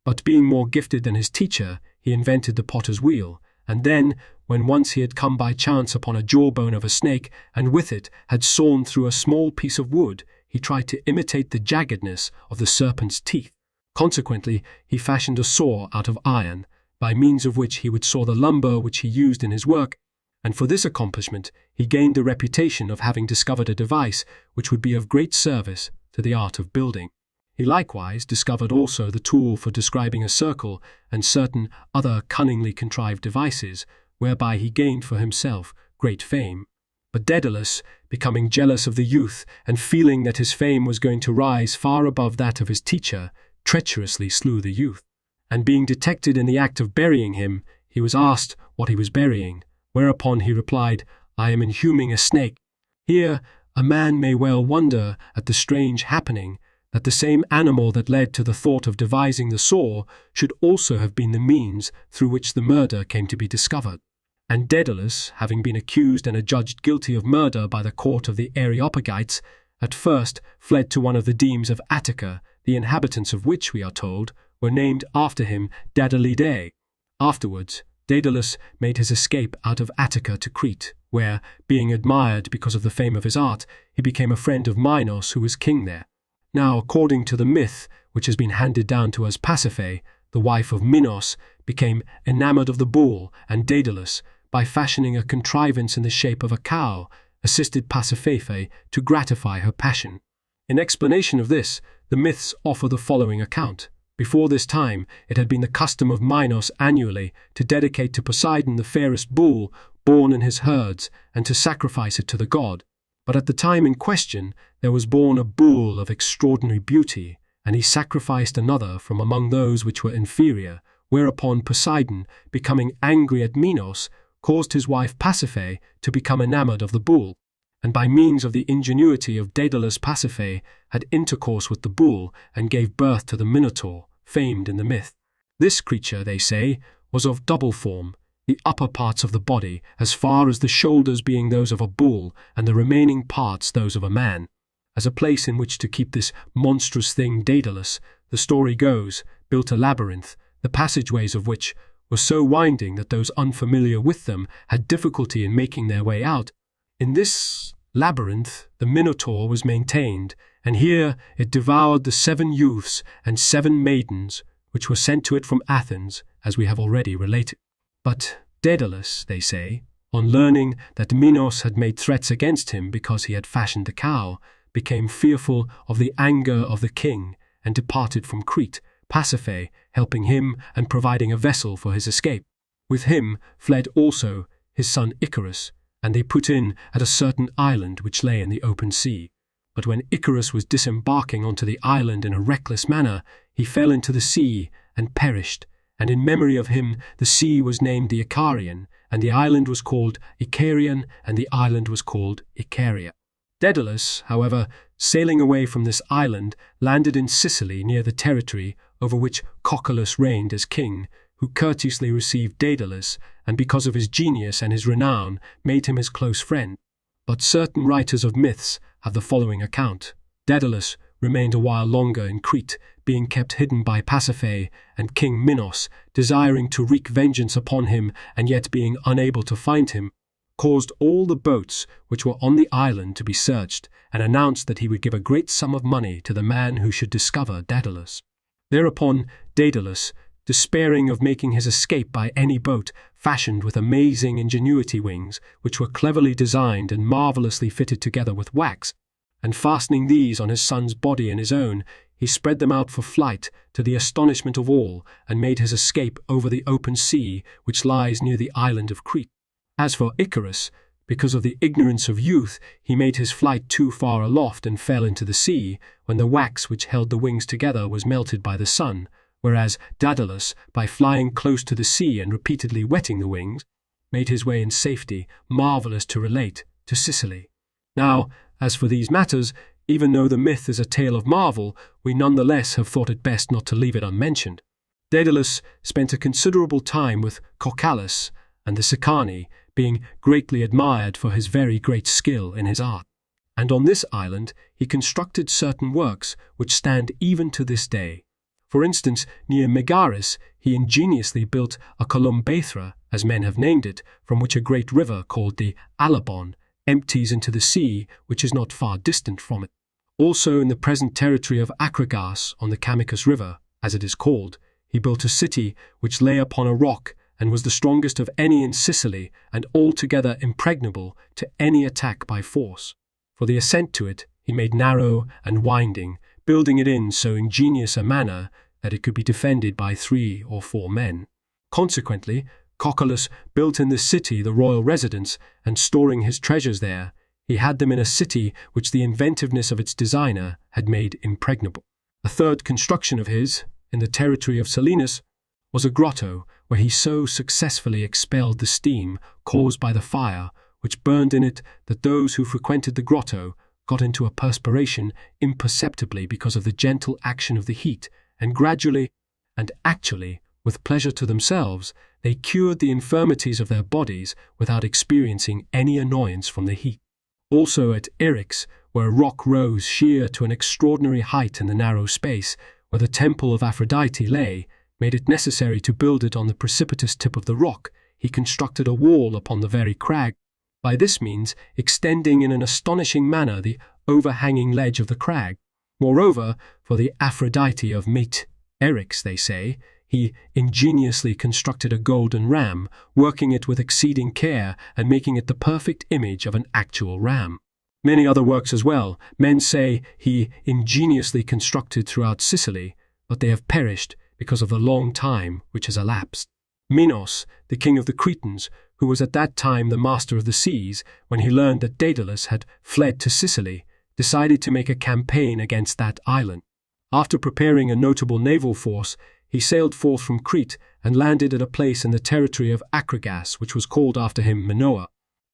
[SPEAKER 1] But being more gifted than his teacher, he invented the potter's wheel, and then, when once he had come by chance upon a jawbone of a snake, and with it had sawn through a small piece of wood, he tried to imitate the jaggedness of the serpent's teeth. Consequently, he fashioned a saw out of iron, by means of which he would saw the lumber which he used in his work, and for this accomplishment he gained the reputation of having discovered a device which would be of great service to the art of building. He likewise discovered also the tool for describing a circle and certain other cunningly contrived devices, whereby he gained for himself great fame. But Daedalus, becoming jealous of the youth and feeling that his fame was going to rise far above that of his teacher, treacherously slew the youth. And being detected in the act of burying him, he was asked what he was burying, whereupon he replied, "I am inhuming a snake." Here a man may well wonder at the strange happening that the same animal that led to the thought of devising the saw should also have been the means through which the murder came to be discovered. And Daedalus, having been accused and adjudged guilty of murder by the court of the Areopagites, at first fled to one of the demes of Attica, the inhabitants of which, we are told, were named after him Daedalidae. Afterwards, Daedalus made his escape out of Attica to Crete, where, being admired because of the fame of his art, he became a friend of Minos, who was king there. Now, according to the myth which has been handed down to us, Pasiphae, the wife of Minos, became enamored of the bull, and Daedalus, by fashioning a contrivance in the shape of a cow, assisted Pasiphae to gratify her passion. In explanation of this, the myths offer the following account. Before this time, it had been the custom of Minos annually to dedicate to Poseidon the fairest bull born in his herds and to sacrifice it to the god. But at the time in question, there was born a bull of extraordinary beauty, and he sacrificed another from among those which were inferior, whereupon Poseidon, becoming angry at Minos, caused his wife Pasiphae to become enamored of the bull, and by means of the ingenuity of Daedalus Pasiphae had intercourse with the bull and gave birth to the Minotaur, famed in the myth. This creature, they say, was of double form, the upper parts of the body as far as the shoulders being those of a bull and the remaining parts those of a man. As a place in which to keep this monstrous thing Daedalus, the story goes, built a labyrinth, the passageways of which were so winding that those unfamiliar with them had difficulty in making their way out. In this labyrinth the Minotaur was maintained, and here it devoured the 7 youths and 7 maidens which were sent to it from Athens, as we have already related. But Daedalus, they say, on learning that Minos had made threats against him because he had fashioned the cow, became fearful of the anger of the king and departed from Crete, Pasiphae helping him and providing a vessel for his escape. With him fled also his son Icarus, and they put in at a certain island which lay in the open sea. But when Icarus was disembarking onto the island in a reckless manner, he fell into the sea and perished, and in memory of him the sea was named the Icarian, and the island was called Icarian, and the island was called Icaria. Daedalus, however, sailing away from this island, landed in Sicily near the territory over which Cocculus reigned as king, who courteously received Daedalus, and because of his genius and his renown, made him his close friend. But certain writers of myths have the following account. Daedalus remained a while longer in Crete, being kept hidden by Pasiphae, and King Minos, desiring to wreak vengeance upon him and yet being unable to find him, caused all the boats which were on the island to be searched, and announced that he would give a great sum of money to the man who should discover Daedalus. Thereupon Daedalus, despairing of making his escape by any boat, fashioned with amazing ingenuity wings, which were cleverly designed and marvellously fitted together with wax, and fastening these on his son's body and his own, he spread them out for flight to the astonishment of all, and made his escape over the open sea which lies near the island of Crete. As for Icarus, because of the ignorance of youth, he made his flight too far aloft and fell into the sea, when the wax which held the wings together was melted by the sun, whereas Daedalus, by flying close to the sea and repeatedly wetting the wings, made his way in safety, marvellous to relate, to Sicily. Now, as for these matters, even though the myth is a tale of marvel, we none the less have thought it best not to leave it unmentioned. Daedalus spent a considerable time with Cocculus and the Sicani, being greatly admired for his very great skill in his art. And on this island he constructed certain works which stand even to this day. For instance, near Megaris, he ingeniously built a columbathra, as men have named it, from which a great river called the Alabon empties into the sea, which is not far distant from it. Also in the present territory of Acragas, on the Camicus River, as it is called, he built a city which lay upon a rock and was the strongest of any in Sicily, and altogether impregnable to any attack by force. For the ascent to it he made narrow and winding, building it in so ingenious a manner that it could be defended by 3 or 4 men. Consequently, Cocculus built in this city the royal residence, and storing his treasures there, he had them in a city which the inventiveness of its designer had made impregnable. A third construction of his, in the territory of Selinus, was a grotto where he so successfully expelled the steam caused by the fire, which burned in it, that those who frequented the grotto got into a perspiration imperceptibly because of the gentle action of the heat, and gradually, and actually, with pleasure to themselves, they cured the infirmities of their bodies without experiencing any annoyance from the heat. Also at Eryx, where a rock rose sheer to an extraordinary height in the narrow space where the temple of Aphrodite lay, made it necessary to build it on the precipitous tip of the rock, he constructed a wall upon the very crag, by this means extending in an astonishing manner the overhanging ledge of the crag. Moreover, for the Aphrodite of Mete Eryx, they say, he ingeniously constructed a golden ram, working it with exceeding care and making it the perfect image of an actual ram. Many other works as well, men say, he ingeniously constructed throughout Sicily, but they have perished because of the long time which has elapsed. Minos, the king of the Cretans, who was at that time the master of the seas, when he learned that Daedalus had fled to Sicily, decided to make a campaign against that island. After preparing a notable naval force, he sailed forth from Crete and landed at a place in the territory of Acragas, which was called after him Minoa.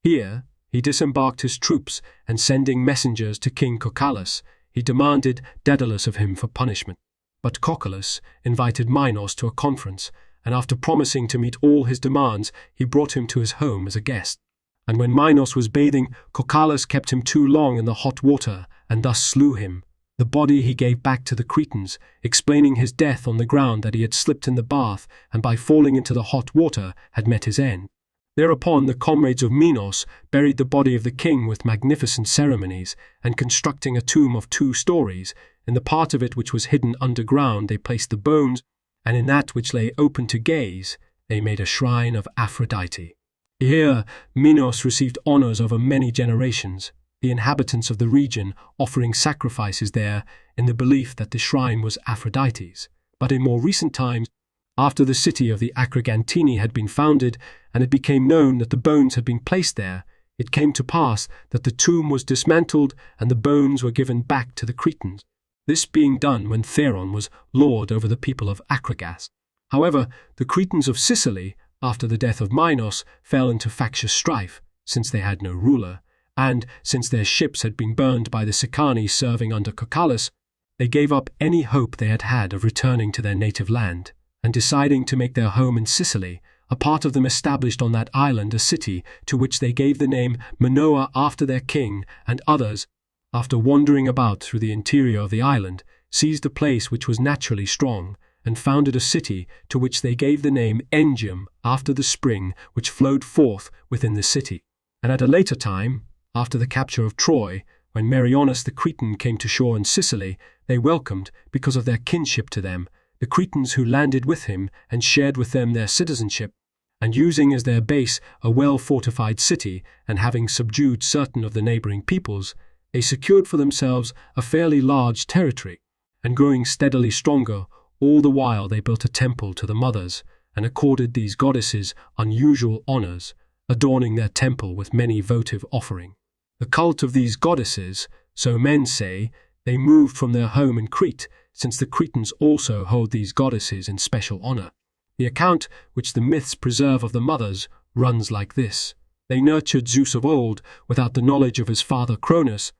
[SPEAKER 1] Here he disembarked his troops, and sending messengers to King Cocculus, he demanded Daedalus of him for punishment. But Cocculus invited Minos to a conference, and after promising to meet all his demands, he brought him to his home as a guest. And when Minos was bathing, Cocculus kept him too long in the hot water, and thus slew him. The body he gave back to the Cretans, explaining his death on the ground that he had slipped in the bath, and by falling into the hot water had met his end. Thereupon the comrades of Minos buried the body of the king with magnificent ceremonies, and constructing a tomb of 2 stories, in the part of it which was hidden underground they placed the bones, and in that which lay open to gaze they made a shrine of Aphrodite. Here Minos received honors over many generations, the inhabitants of the region offering sacrifices there in the belief that the shrine was Aphrodite's. But in more recent times, after the city of the Acragantini had been founded, and it became known that the bones had been placed there, it came to pass that the tomb was dismantled and the bones were given back to the Cretans, this being done when Thayer was lord over the people of Acragas. However, the Cretans of Sicily, after the death of Minos, fell into factious strife, since they had no ruler, and, since their ships had been burned by the Sicani serving under Cocculus, they gave up any hope they had had of returning to their native land, and deciding to make their home in Sicily, a part of them established on that island a city to which they gave the name Minoa after their king, and others, after wandering about through the interior of the island, seized a place which was naturally strong, and founded a city to which they gave the name Engium after the spring which flowed forth within the city. And at a later time, after the capture of Troy, when Meriones the Cretan came to shore in Sicily, they welcomed, because of their kinship to them, the Cretans who landed with him and shared with them their citizenship, and using as their base a well-fortified city, and having subdued certain of the neighboring peoples, they secured for themselves a fairly large territory, and growing steadily stronger, all the while they built a temple to the mothers, and accorded these goddesses unusual honors, adorning their temple with many votive offering. The cult of these goddesses, so men say, they moved from their home in Crete, since the Cretans also hold these goddesses in special honor. The account which the myths preserve of the mothers runs like this. They nurtured Zeus of old without the knowledge of his father Cronus,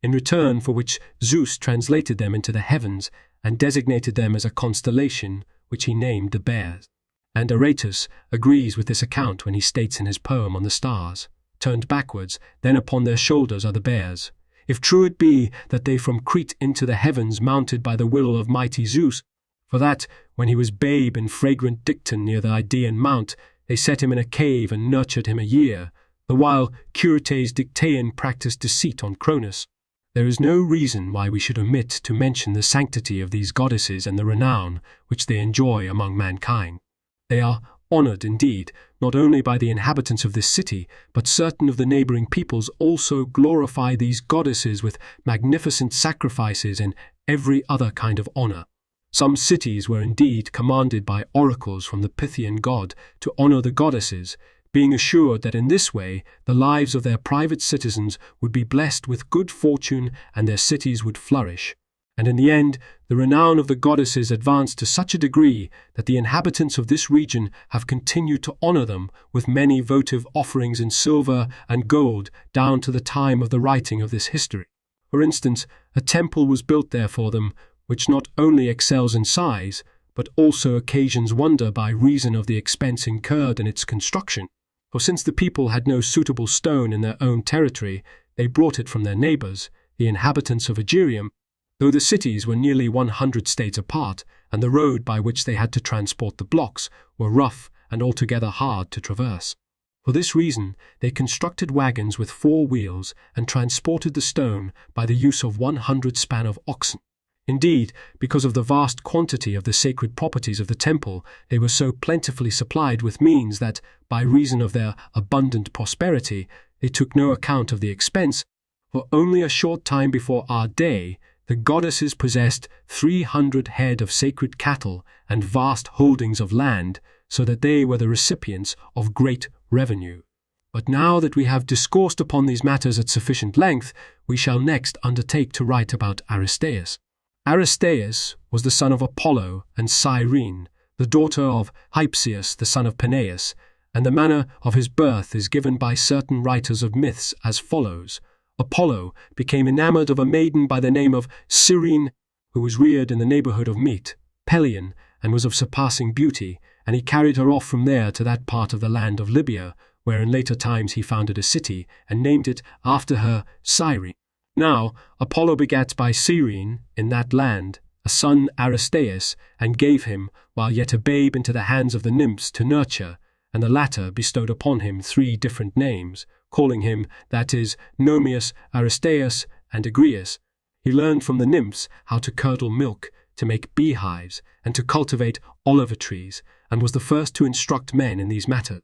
[SPEAKER 1] in return for which Zeus translated them into the heavens and designated them as a constellation which he named the Bears. And Aratus agrees with this account when he states in his poem on the stars, turned backwards, then upon their shoulders are the bears. If true it be that they from Crete into the heavens mounted by the will of mighty Zeus, For that, when he was babe in fragrant Dicton near the Idaean Mount, they set him in a cave and nurtured him a year, the while Curates Dictaean practised deceit on Cronus. There is no reason why we should omit to mention the sanctity of these goddesses and the renown which they enjoy among mankind. They are honoured indeed, not only by the inhabitants of this city, but certain of the neighbouring peoples also glorify these goddesses with magnificent sacrifices and every other kind of honour. Some cities were indeed commanded by oracles from the Pythian god to honour the goddesses, being assured that in this way the lives of their private citizens would be blessed with good fortune and their cities would flourish. And in the end, the renown of the goddesses advanced to such a degree that the inhabitants of this region have continued to honour them with many votive offerings in silver and gold down to the time of the writing of this history. For instance, a temple was built there for them, which not only excels in size, but also occasions wonder by reason of the expense incurred in its construction. For since the people had no suitable stone in their own territory, they brought it from their neighbours, the inhabitants of Agirium, though the cities were nearly 100 states apart, and the road by which they had to transport the blocks were rough and altogether hard to traverse. For this reason, they constructed wagons with 4 wheels and transported the stone by the use of 100 span of oxen. Indeed, because of the vast quantity of the sacred properties of the temple, they were so plentifully supplied with means that, by reason of their abundant prosperity, they took no account of the expense, for only a short time before our day, the goddesses possessed 300 head of sacred cattle and vast holdings of land, so that they were the recipients of great revenue. But now that we have discoursed upon these matters at sufficient length, we shall next undertake to write about Aristeus. Aristeus was the son of Apollo and Cyrene, the daughter of Hypsias, the son of Peneus, and the manner of his birth is given by certain writers of myths as follows. Apollo became enamoured of a maiden by the name of Cyrene, who was reared in the neighbourhood of Mete, Pelion, and was of surpassing beauty, and he carried her off from there to that part of the land of Libya, where in later times he founded a city, and named it after her Cyrene. Now Apollo begat by Cyrene in that land a son Aristeus, and gave him, while yet a babe, into the hands of the nymphs to nurture, and the latter bestowed upon him 3 different names, calling him, that is, Nomius, Aristeus, and Agrius. He learned from the nymphs how to curdle milk, to make beehives, and to cultivate olive trees, and was the first to instruct men in these matters.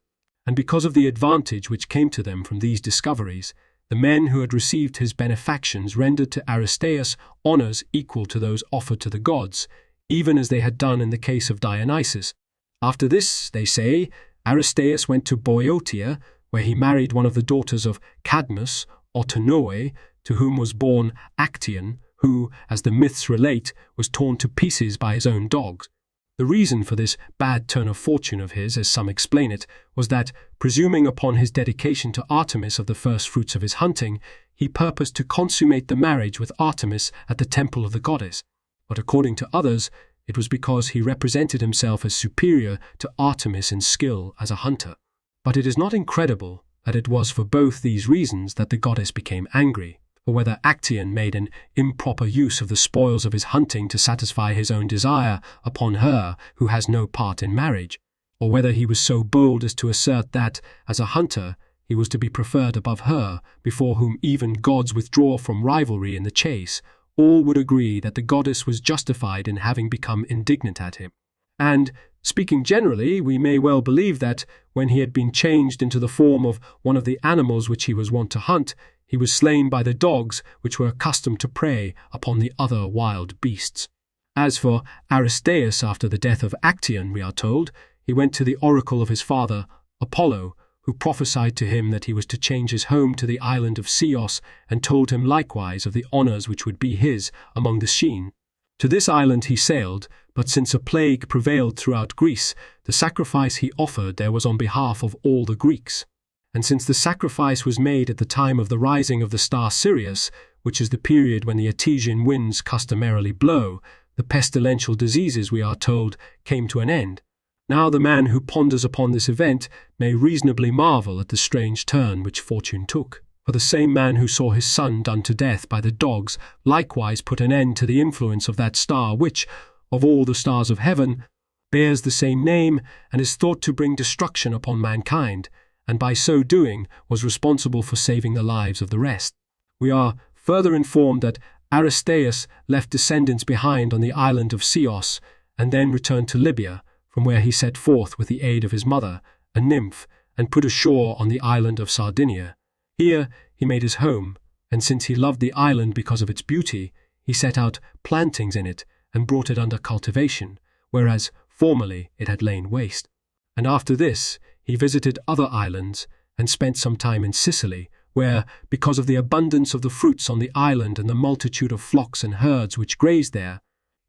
[SPEAKER 1] And because of the advantage which came to them from these discoveries, the men who had received his benefactions rendered to Aristeus honours equal to those offered to the gods, even as they had done in the case of Dionysus. After this, they say, Aristeus went to Boeotia, where he married one of the daughters of Cadmus, Autonoe, to whom was born Actaeon, who, as the myths relate, was torn to pieces by his own dogs. The reason for this bad turn of fortune of his, as some explain it, was that, presuming upon his dedication to Artemis of the first fruits of his hunting, he purposed to consummate the marriage with Artemis at the temple of the goddess. But according to others, it was because he represented himself as superior to Artemis in skill as a hunter. But it is not incredible that it was for both these reasons that the goddess became angry, or whether Actaeon made an improper use of the spoils of his hunting to satisfy his own desire upon her who has no part in marriage, or whether he was so bold as to assert that, as a hunter, he was to be preferred above her, before whom even gods withdraw from rivalry in the chase, all would agree that the goddess was justified in having become indignant at him. And, speaking generally, we may well believe that, when he had been changed into the form of one of the animals which he was wont to hunt, he was slain by the dogs which were accustomed to prey upon the other wild beasts. As for Aristeus, after the death of Actaeon, we are told, he went to the oracle of his father, Apollo, who prophesied to him that he was to change his home to the island of Ceos, and told him likewise of the honours which would be his among the Scenes. To this island he sailed, but since a plague prevailed throughout Greece, the sacrifice he offered there was on behalf of all the Greeks. And since the sacrifice was made at the time of the rising of the star Sirius, which is the period when the Etesian winds customarily blow, the pestilential diseases, we are told, came to an end. Now the man who ponders upon this event may reasonably marvel at the strange turn which fortune took. For the same man who saw his son done to death by the dogs likewise put an end to the influence of that star which, of all the stars of heaven, bears the same name and is thought to bring destruction upon mankind, and by so doing was responsible for saving the lives of the rest. We are further informed that Aristeas left descendants behind on the island of Chios and then returned to Libya, from where he set forth with the aid of his mother, a nymph, and put ashore on the island of Sardinia. Here he made his home, and since he loved the island because of its beauty, he set out plantings in it and brought it under cultivation, whereas formerly it had lain waste. And after this he visited other islands and spent some time in Sicily, where, because of the abundance of the fruits on the island and the multitude of flocks and herds which grazed there,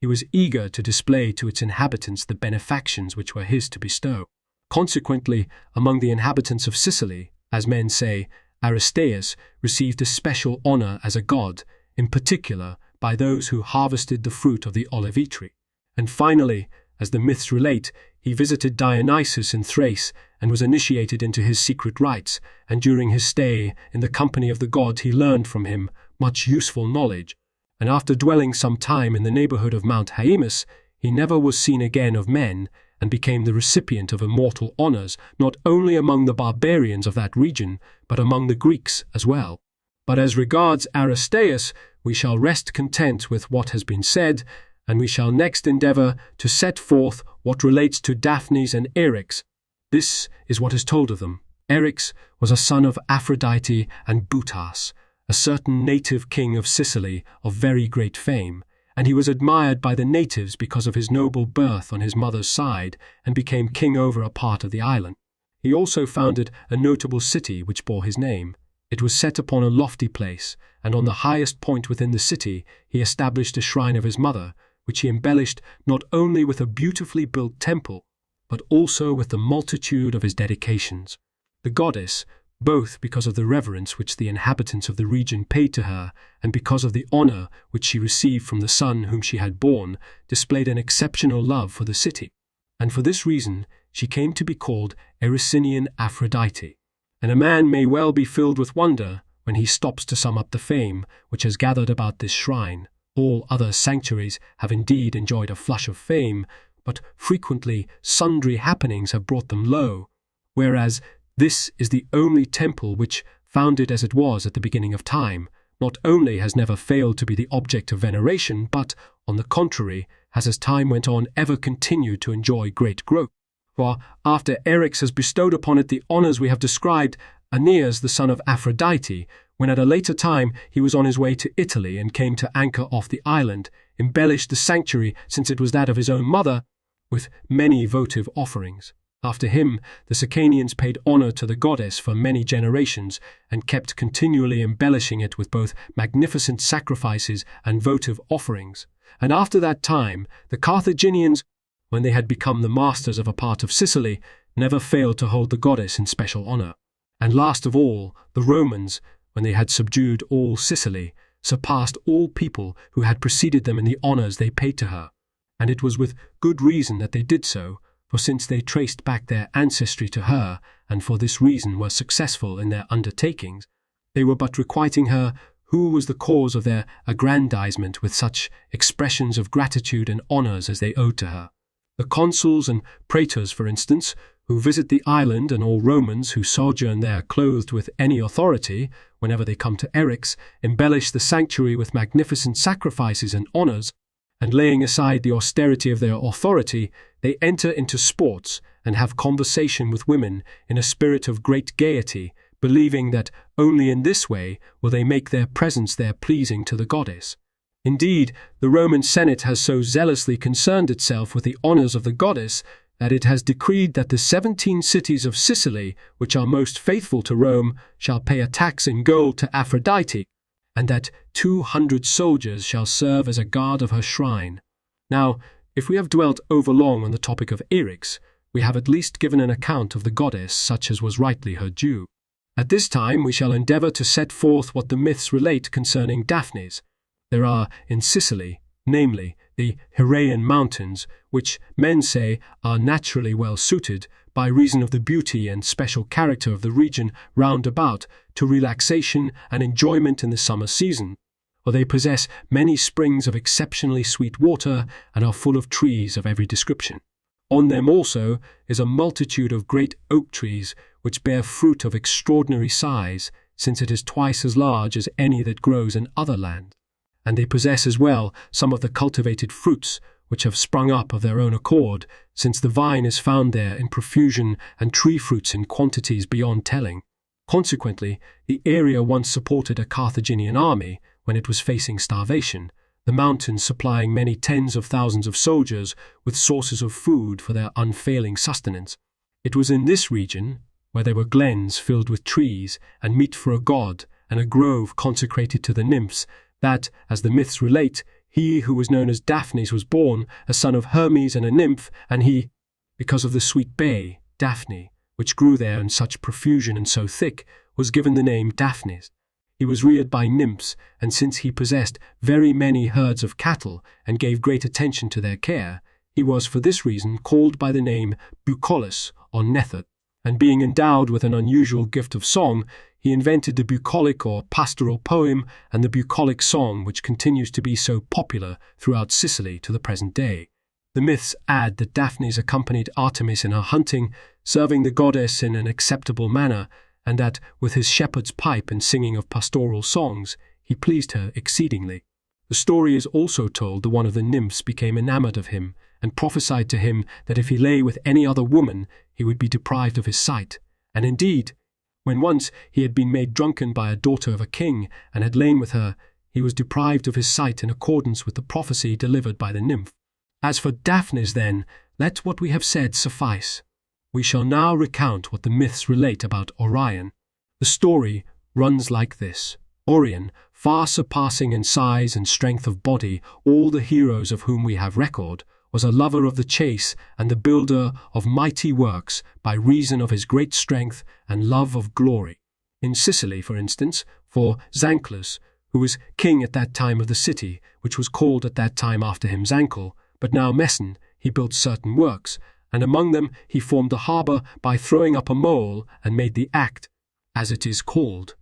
[SPEAKER 1] he was eager to display to its inhabitants the benefactions which were his to bestow. Consequently, among the inhabitants of Sicily, as men say, Aristeas received a special honor as a god, in particular by those who harvested the fruit of the olive tree. And finally, as the myths relate, he visited Dionysus in Thrace and was initiated into his secret rites, and during his stay in the company of the god he learned from him much useful knowledge. And after dwelling some time in the neighborhood of Mount Haemus, he never was seen again of men, and became the recipient of immortal honors, not only among the barbarians of that region, but among the Greeks as well. But as regards Aristeas, we shall rest content with what has been said, and we shall next endeavor to set forth what relates to Daphnes and Eryx. This is what is told of them. Eryx was a son of Aphrodite and Boutas, a certain native king of Sicily of very great fame, and he was admired by the natives because of his noble birth on his mother's side, and became king over a part of the island. He also founded a notable city which bore his name. It was set upon a lofty place, and on the highest point within the city he established a shrine of his mother, which he embellished not only with a beautifully built temple, but also with the multitude of his dedications. The goddess, both because of the reverence which the inhabitants of the region paid to her, and because of the honor which she received from the son whom she had borne, displayed an exceptional love for the city. And for this reason she came to be called Erycinian Aphrodite. And a man may well be filled with wonder when he stops to sum up the fame which has gathered about this shrine. All other sanctuaries have indeed enjoyed a flush of fame, but frequently sundry happenings have brought them low, whereas this is the only temple which, founded as it was at the beginning of time, not only has never failed to be the object of veneration, but, on the contrary, has as time went on ever continued to enjoy great growth. For after Eryx has bestowed upon it the honors we have described, Aeneas, the son of Aphrodite, when at a later time he was on his way to Italy and came to anchor off the island, embellished the sanctuary, since it was that of his own mother, with many votive offerings. After him, the Sicanians paid honor to the goddess for many generations, and kept continually embellishing it with both magnificent sacrifices and votive offerings. And after that time, the Carthaginians, when they had become the masters of a part of Sicily, never failed to hold the goddess in special honor. And last of all, the Romans, when they had subdued all Sicily, surpassed all people who had preceded them in the honors they paid to her. And it was with good reason that they did so, for since they traced back their ancestry to her, and for this reason were successful in their undertakings, they were but requiting her who was the cause of their aggrandizement with such expressions of gratitude and honors as they owed to her. The consuls and praetors, for instance, who visit the island, and all Romans who sojourn there clothed with any authority, whenever they come to Eryx, embellish the sanctuary with magnificent sacrifices and honors, and laying aside the austerity of their authority, they enter into sports and have conversation with women in a spirit of great gaiety, believing that only in this way will they make their presence there pleasing to the goddess. Indeed, the Roman Senate has so zealously concerned itself with the honors of the goddess that it has decreed that the 17 cities of Sicily, which are most faithful to Rome, shall pay a tax in gold to Aphrodite, and that 200 soldiers shall serve as a guard of her shrine. Now, if we have dwelt overlong on the topic of Eryx, we have at least given an account of the goddess such as was rightly her due. At this time we shall endeavor to set forth what the myths relate concerning Daphnes. There are in Sicily, namely, the Heraean mountains, which men say are naturally well suited, by reason of the beauty and special character of the region round about, to relaxation and enjoyment in the summer season. for they possess many springs of exceptionally sweet water and are full of trees of every description. On them also is a multitude of great oak trees, which bear fruit of extraordinary size, since it is twice as large as any that grows in other land. And they possess as well some of the cultivated fruits, which have sprung up of their own accord, since the vine is found there in profusion and tree fruits in quantities beyond telling. Consequently, the area once supported a Carthaginian army when it was facing starvation, the mountains supplying many tens of thousands of soldiers with sources of food for their unfailing sustenance. It was in this region, where there were glens filled with trees and meat for a god, and a grove consecrated to the nymphs, that, as the myths relate, he who was known as Daphnis was born, a son of Hermes and a nymph, and he, because of the sweet bay, Daphne, which grew there in such profusion and so thick, was given the name Daphnis. He was reared by nymphs, and since he possessed very many herds of cattle and gave great attention to their care, he was for this reason called by the name Bucolic or Nether. And being endowed with an unusual gift of song, he invented the bucolic or pastoral poem and the bucolic song, which continues to be so popular throughout Sicily to the present day. The myths add that Daphnis accompanied Artemis in her hunting, serving the goddess in an acceptable manner, and that, with his shepherd's pipe and singing of pastoral songs, he pleased her exceedingly. The story is also told that one of the nymphs became enamored of him, and prophesied to him that if he lay with any other woman, he would be deprived of his sight. And indeed, when once he had been made drunken by a daughter of a king, and had lain with her, he was deprived of his sight in accordance with the prophecy delivered by the nymph. As for Daphnis, then, let what we have said suffice. We shall now recount what the myths relate about Orion. The story runs like this. Orion, far surpassing in size and strength of body all the heroes of whom we have record, was a lover of the chase and the builder of mighty works by reason of his great strength and love of glory. In Sicily, for instance, for Zanclus, who was king at that time of the city, which was called at that time after him Zancle, but now Messon, he built certain works, and among them he formed the harbour by throwing up a mole and made the act, as it is called.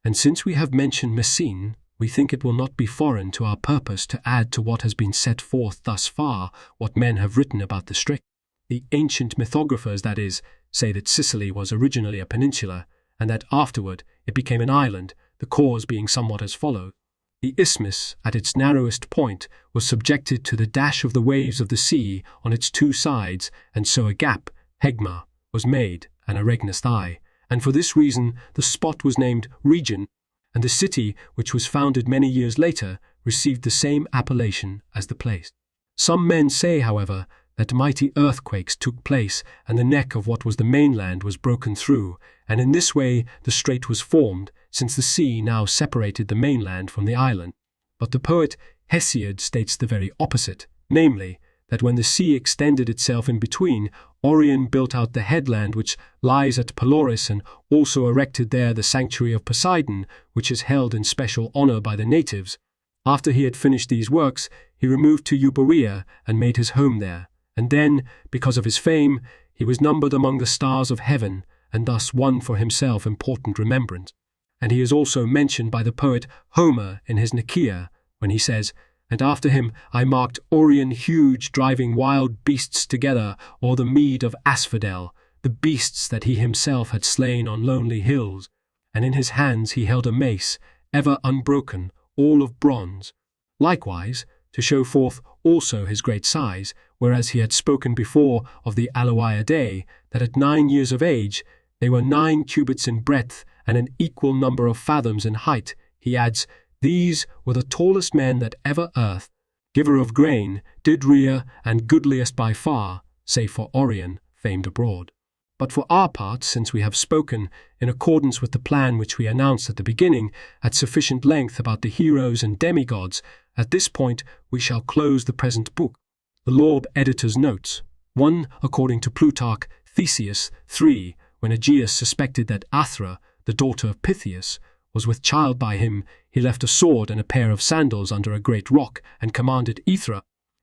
[SPEAKER 1] And since we have mentioned Messene, we think it will not be foreign to our purpose to add to what has been set forth thus far what men have written about the strait. The ancient mythographers, that is, say that Sicily was originally a peninsula, and that afterward it became an island, the cause being somewhat as follows. The isthmus, at its narrowest point, was subjected to the dash of the waves of the sea on its two sides, and so a gap, hegma, was made, and a regnus thigh, and for this reason the spot was named Region, and the city, which was founded many years later, received the same appellation as the place. Some men say, however, that mighty earthquakes took place, and the neck of what was the mainland was broken through, and in this way the strait was formed, since the sea now separated the mainland from the island. But the poet Hesiod states the very opposite, namely, that when the sea extended itself in between, Orion built out the headland which lies at Pelorus, and also erected there the sanctuary of Poseidon, which is held in special honour by the natives. After he had finished these works, he removed to Euboea and made his home there, and then, because of his fame, he was numbered among the stars of heaven, and thus won for himself important remembrance. And he is also mentioned by the poet Homer in his Nicaea, when he says, "And after him I marked Orion huge, driving wild beasts together o'er the mead of Asphodel, the beasts that he himself had slain on lonely hills. And in his hands he held a mace, ever unbroken, all of bronze. Likewise, to show forth also his great size, whereas he had spoken before of the Aloiadae, that at 9 years of age they were 9 cubits in breadth and an equal number of fathoms in height, he adds, these were the tallest men that ever earth, giver of grain, did rear, and goodliest by far, save for Orion, famed abroad. But for our part, since we have spoken, in accordance with the plan which we announced at the beginning, at sufficient length about the heroes and demigods, at this point we shall close the present book. The Lord Editor's notes. 1. According to Plutarch, Theseus. 3. When Aegeus suspected that Athra, the daughter of Pythias, was with child by him, he left a sword and a pair of sandals under a great rock, and commanded Aethra,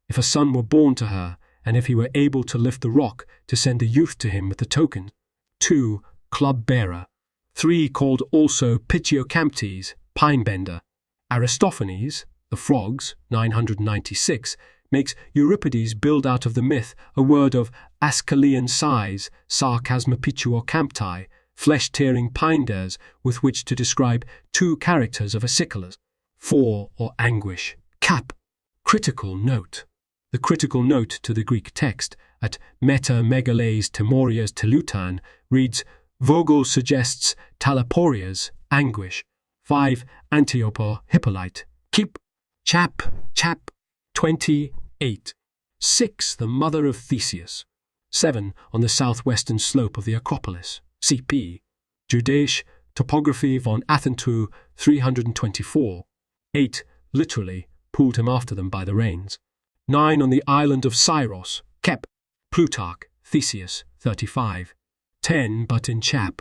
[SPEAKER 1] if a son were born to her, and if he were able to lift the rock, to send the youth to him with the token. 2. Club bearer. 3. Called also Pitiocamptes, pine bender. Aristophanes, The Frogs, 996, makes Euripides build out of the myth a word of Ascalean size, sarcasmopituo campti, flesh-tearing pinders, with which to describe two characters of a Siculus. 4 or anguish. Cap. Critical note. The critical note to the Greek text at meta megales temorias telutan reads, Vogel suggests talaporias, anguish. 5. Antiopo Hippolyte. Keep. Chap. 28. 6. The mother of Theseus. 7. On the southwestern slope of the Acropolis. CP. Judaisch, Topography von Athentu, 324. 8. Literally, pulled him after them by the reins. 9. On the island of Syros. Kep. Plutarch, Theseus, 35. 10. But in chap.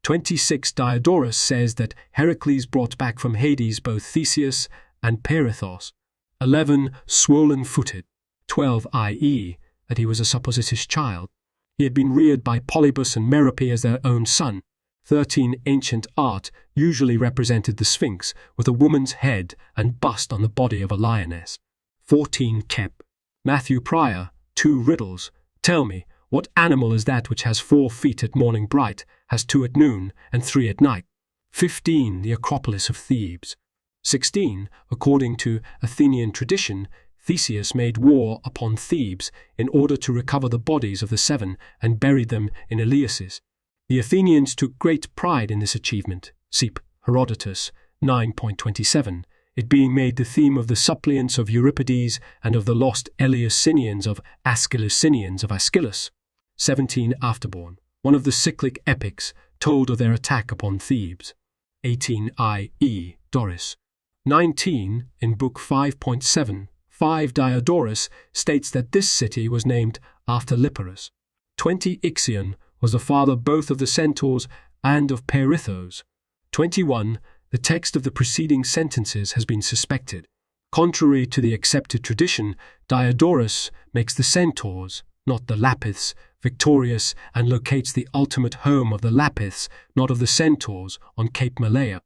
[SPEAKER 1] 26. Diodorus says that Heracles brought back from Hades both Theseus and Perithos. 11. Swollen-footed. 12. i.e., that he was a supposititious child. He had been reared by Polybus and Merope as their own son. 13. Ancient art usually represented the Sphinx with a woman's head and bust on the body of a lioness. 14. Kep. Matthew Prior, 2 riddles. Tell me, what animal is that which has 4 feet at morning bright, has 2 at noon, and 3 at night? 15. The Acropolis of Thebes. 16. According to Athenian tradition, Theseus made war upon Thebes in order to recover the bodies of the 7 and buried them in Eleusis. The Athenians took great pride in this achievement, Cep. Herodotus, 9.27, it being made the theme of the suppliants of Euripides and of the lost Eleusinians of Ascalus of Aeschylus. 17. Afterborn, one of the cyclic epics, told of their attack upon Thebes. 18. I.e. Doris. 19. In Book 5.7, 5 Diodorus states that this city was named after Liparus. 20. Ixion was the father both of the centaurs and of Perithos. 21. The text of the preceding sentences has been suspected. Contrary to the accepted tradition, Diodorus makes the centaurs, not the Lapiths, victorious and locates the ultimate home of the Lapiths, not of the centaurs, on Cape Malea.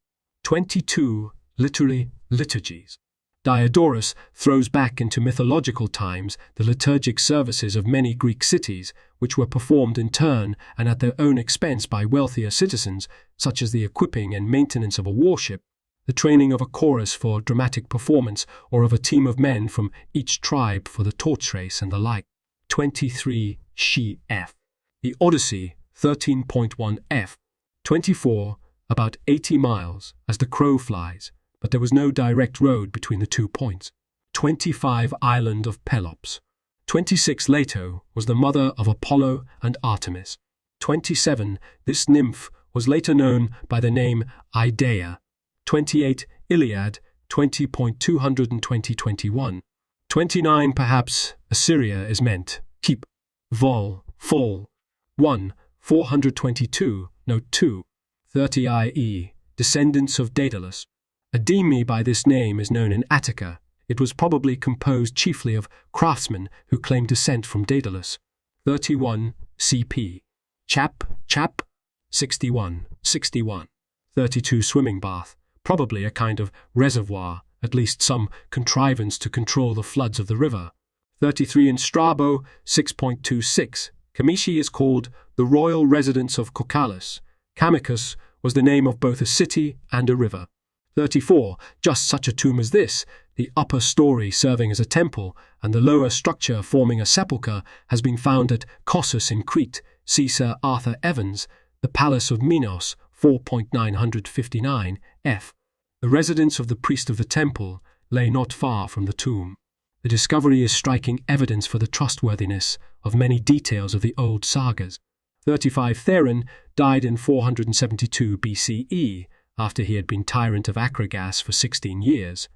[SPEAKER 1] 22. Literally, liturgies. Diodorus throws back into mythological times the liturgic services of many Greek cities, which were performed in turn and at their own expense by wealthier citizens, such as the equipping and maintenance of a warship, the training of a chorus for dramatic performance, or of a team of men from each tribe for the torch race and the like. 23. She F. The Odyssey, 13.1 F. 24. About 80 miles, as the crow flies, but there was no direct road between the 2 points. 25. Island of Pelops. 26. Leto was the mother of Apollo and Artemis. 27. This nymph was later known by the name Idaea. 28. Iliad, 20.220-21. 29. Perhaps Assyria is meant. Keep. Vol. Fall. 1. 422, Note 2. 30. I.e. Descendants of Daedalus. A deme by this name is known in Attica. It was probably composed chiefly of craftsmen who claimed descent from Daedalus. 31. CP. Chap. 61. 32. Swimming bath, probably a kind of reservoir, at least some contrivance to control the floods of the river. 33. In Strabo, 6.26, Kamishi is called the royal residence of Cocalus. Camicus was the name of both a city and a river. 34. Just such a tomb as this, the upper story serving as a temple and the lower structure forming a sepulchre, has been found at Kossus in Crete, see Sir Arthur Evans, the Palace of Minos, 4.959 F. The residence of the priest of the temple lay not far from the tomb. The discovery is striking evidence for the trustworthiness of many details of the old sagas. 35. Theron died in 472 BCE, after he had been tyrant of Acragas for 16 years.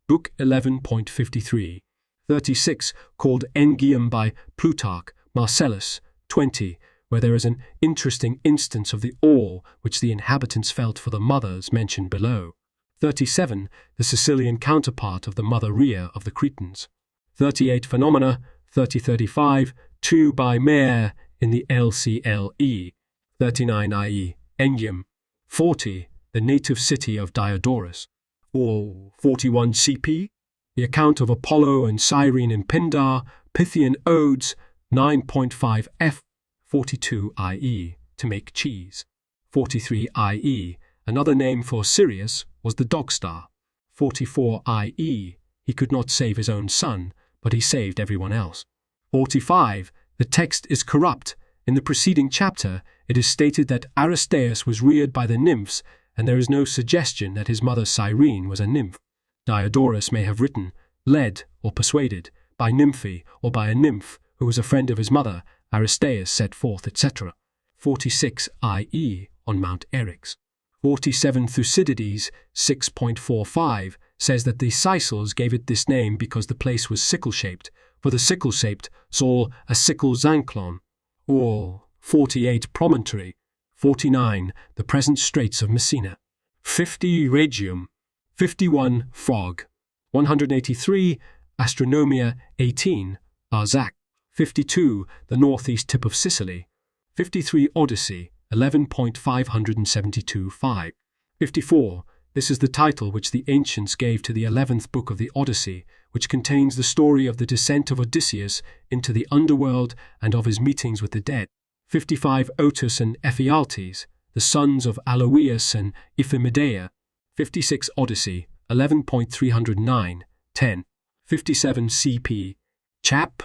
[SPEAKER 1] Book 11.53. 36. Called Engium by Plutarch, Marcellus, 20, where there is an interesting instance of the awe which the inhabitants felt for the mothers mentioned below. 37. The Sicilian counterpart of the Mother Rhea of the Cretans. 38. Phenomena, 30-35, 2 by Mayer in the LCLE. 39. i.e. Engium. 40. The native city of Diodorus. or 41 CP. The account of Apollo and Cyrene in Pindar, Pythian Odes, 9.5 F, 42 IE, to make cheese. 43 IE, another name for Sirius, was the dog star. 44 IE, he could not save his own son, but he saved everyone else. 45, the text is corrupt. In the preceding chapter, it is stated that Aristeas was reared by the nymphs, and there is no suggestion that his mother Cyrene was a nymph. Diodorus may have written, led, or persuaded, by Nymphe, or by a nymph, who was a friend of his mother, Aristeas set forth, etc. 46 IE, on Mount Eryx. 47 Thucydides, 6.45, says that the Sicels gave it this name because the place was sickle-shaped, for the sickle-shaped saw a sickle zanklon, or 48 Promontory. 49 the present Straits of Messina. 50 Regium. 51 Frog. 183 Astronomia 18 Arzac. 52 the northeast tip of Sicily. 53 Odyssey 11.572.5. 54 this is the title which the ancients gave to the 11th book of the Odyssey, which contains the story of the descent of Odysseus into the underworld and of his meetings with the dead. 55 Otus and Ephialtes, the sons of Aloeus and Iphimedea. 56 Odyssey 11.309, 10. 57 CP. Chap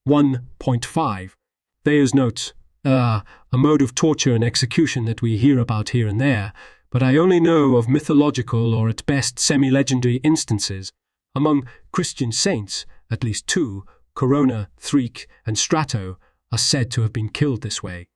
[SPEAKER 1] 1.5. Thayer's notes, a mode of torture and execution that we hear about here and there, but I only know of mythological or at best semi-legendary instances. Among Christian saints, at least 2, Corona, Thric, and Strato, are said to have been killed this way.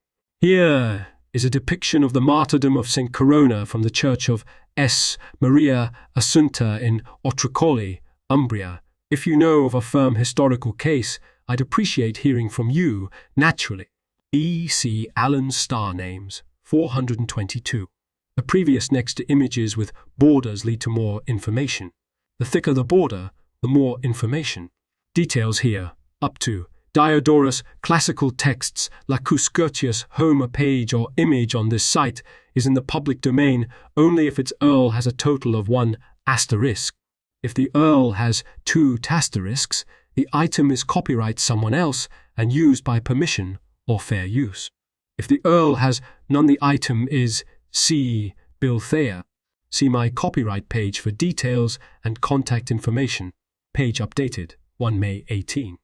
[SPEAKER 1] Here is a depiction of the martyrdom of St. Corona from the church of S. Maria Assunta in Otricoli, Umbria. If you know of a firm historical case, I'd appreciate hearing from you, naturally. E.C. Allen's star names, 422. The previous next to images with borders lead to more information. The thicker the border, the more information. Details here, up to Diodorus, classical texts, Lacus Curtius, Homer page or image on this site is in the public domain only if its URL has a total of 1 asterisk. If the URL has 2 asterisks, the item is copyright someone else and used by permission or fair use. If the URL has none, the item is C. Bill Thayer. See my copyright page for details and contact information. Page updated 1 May 18.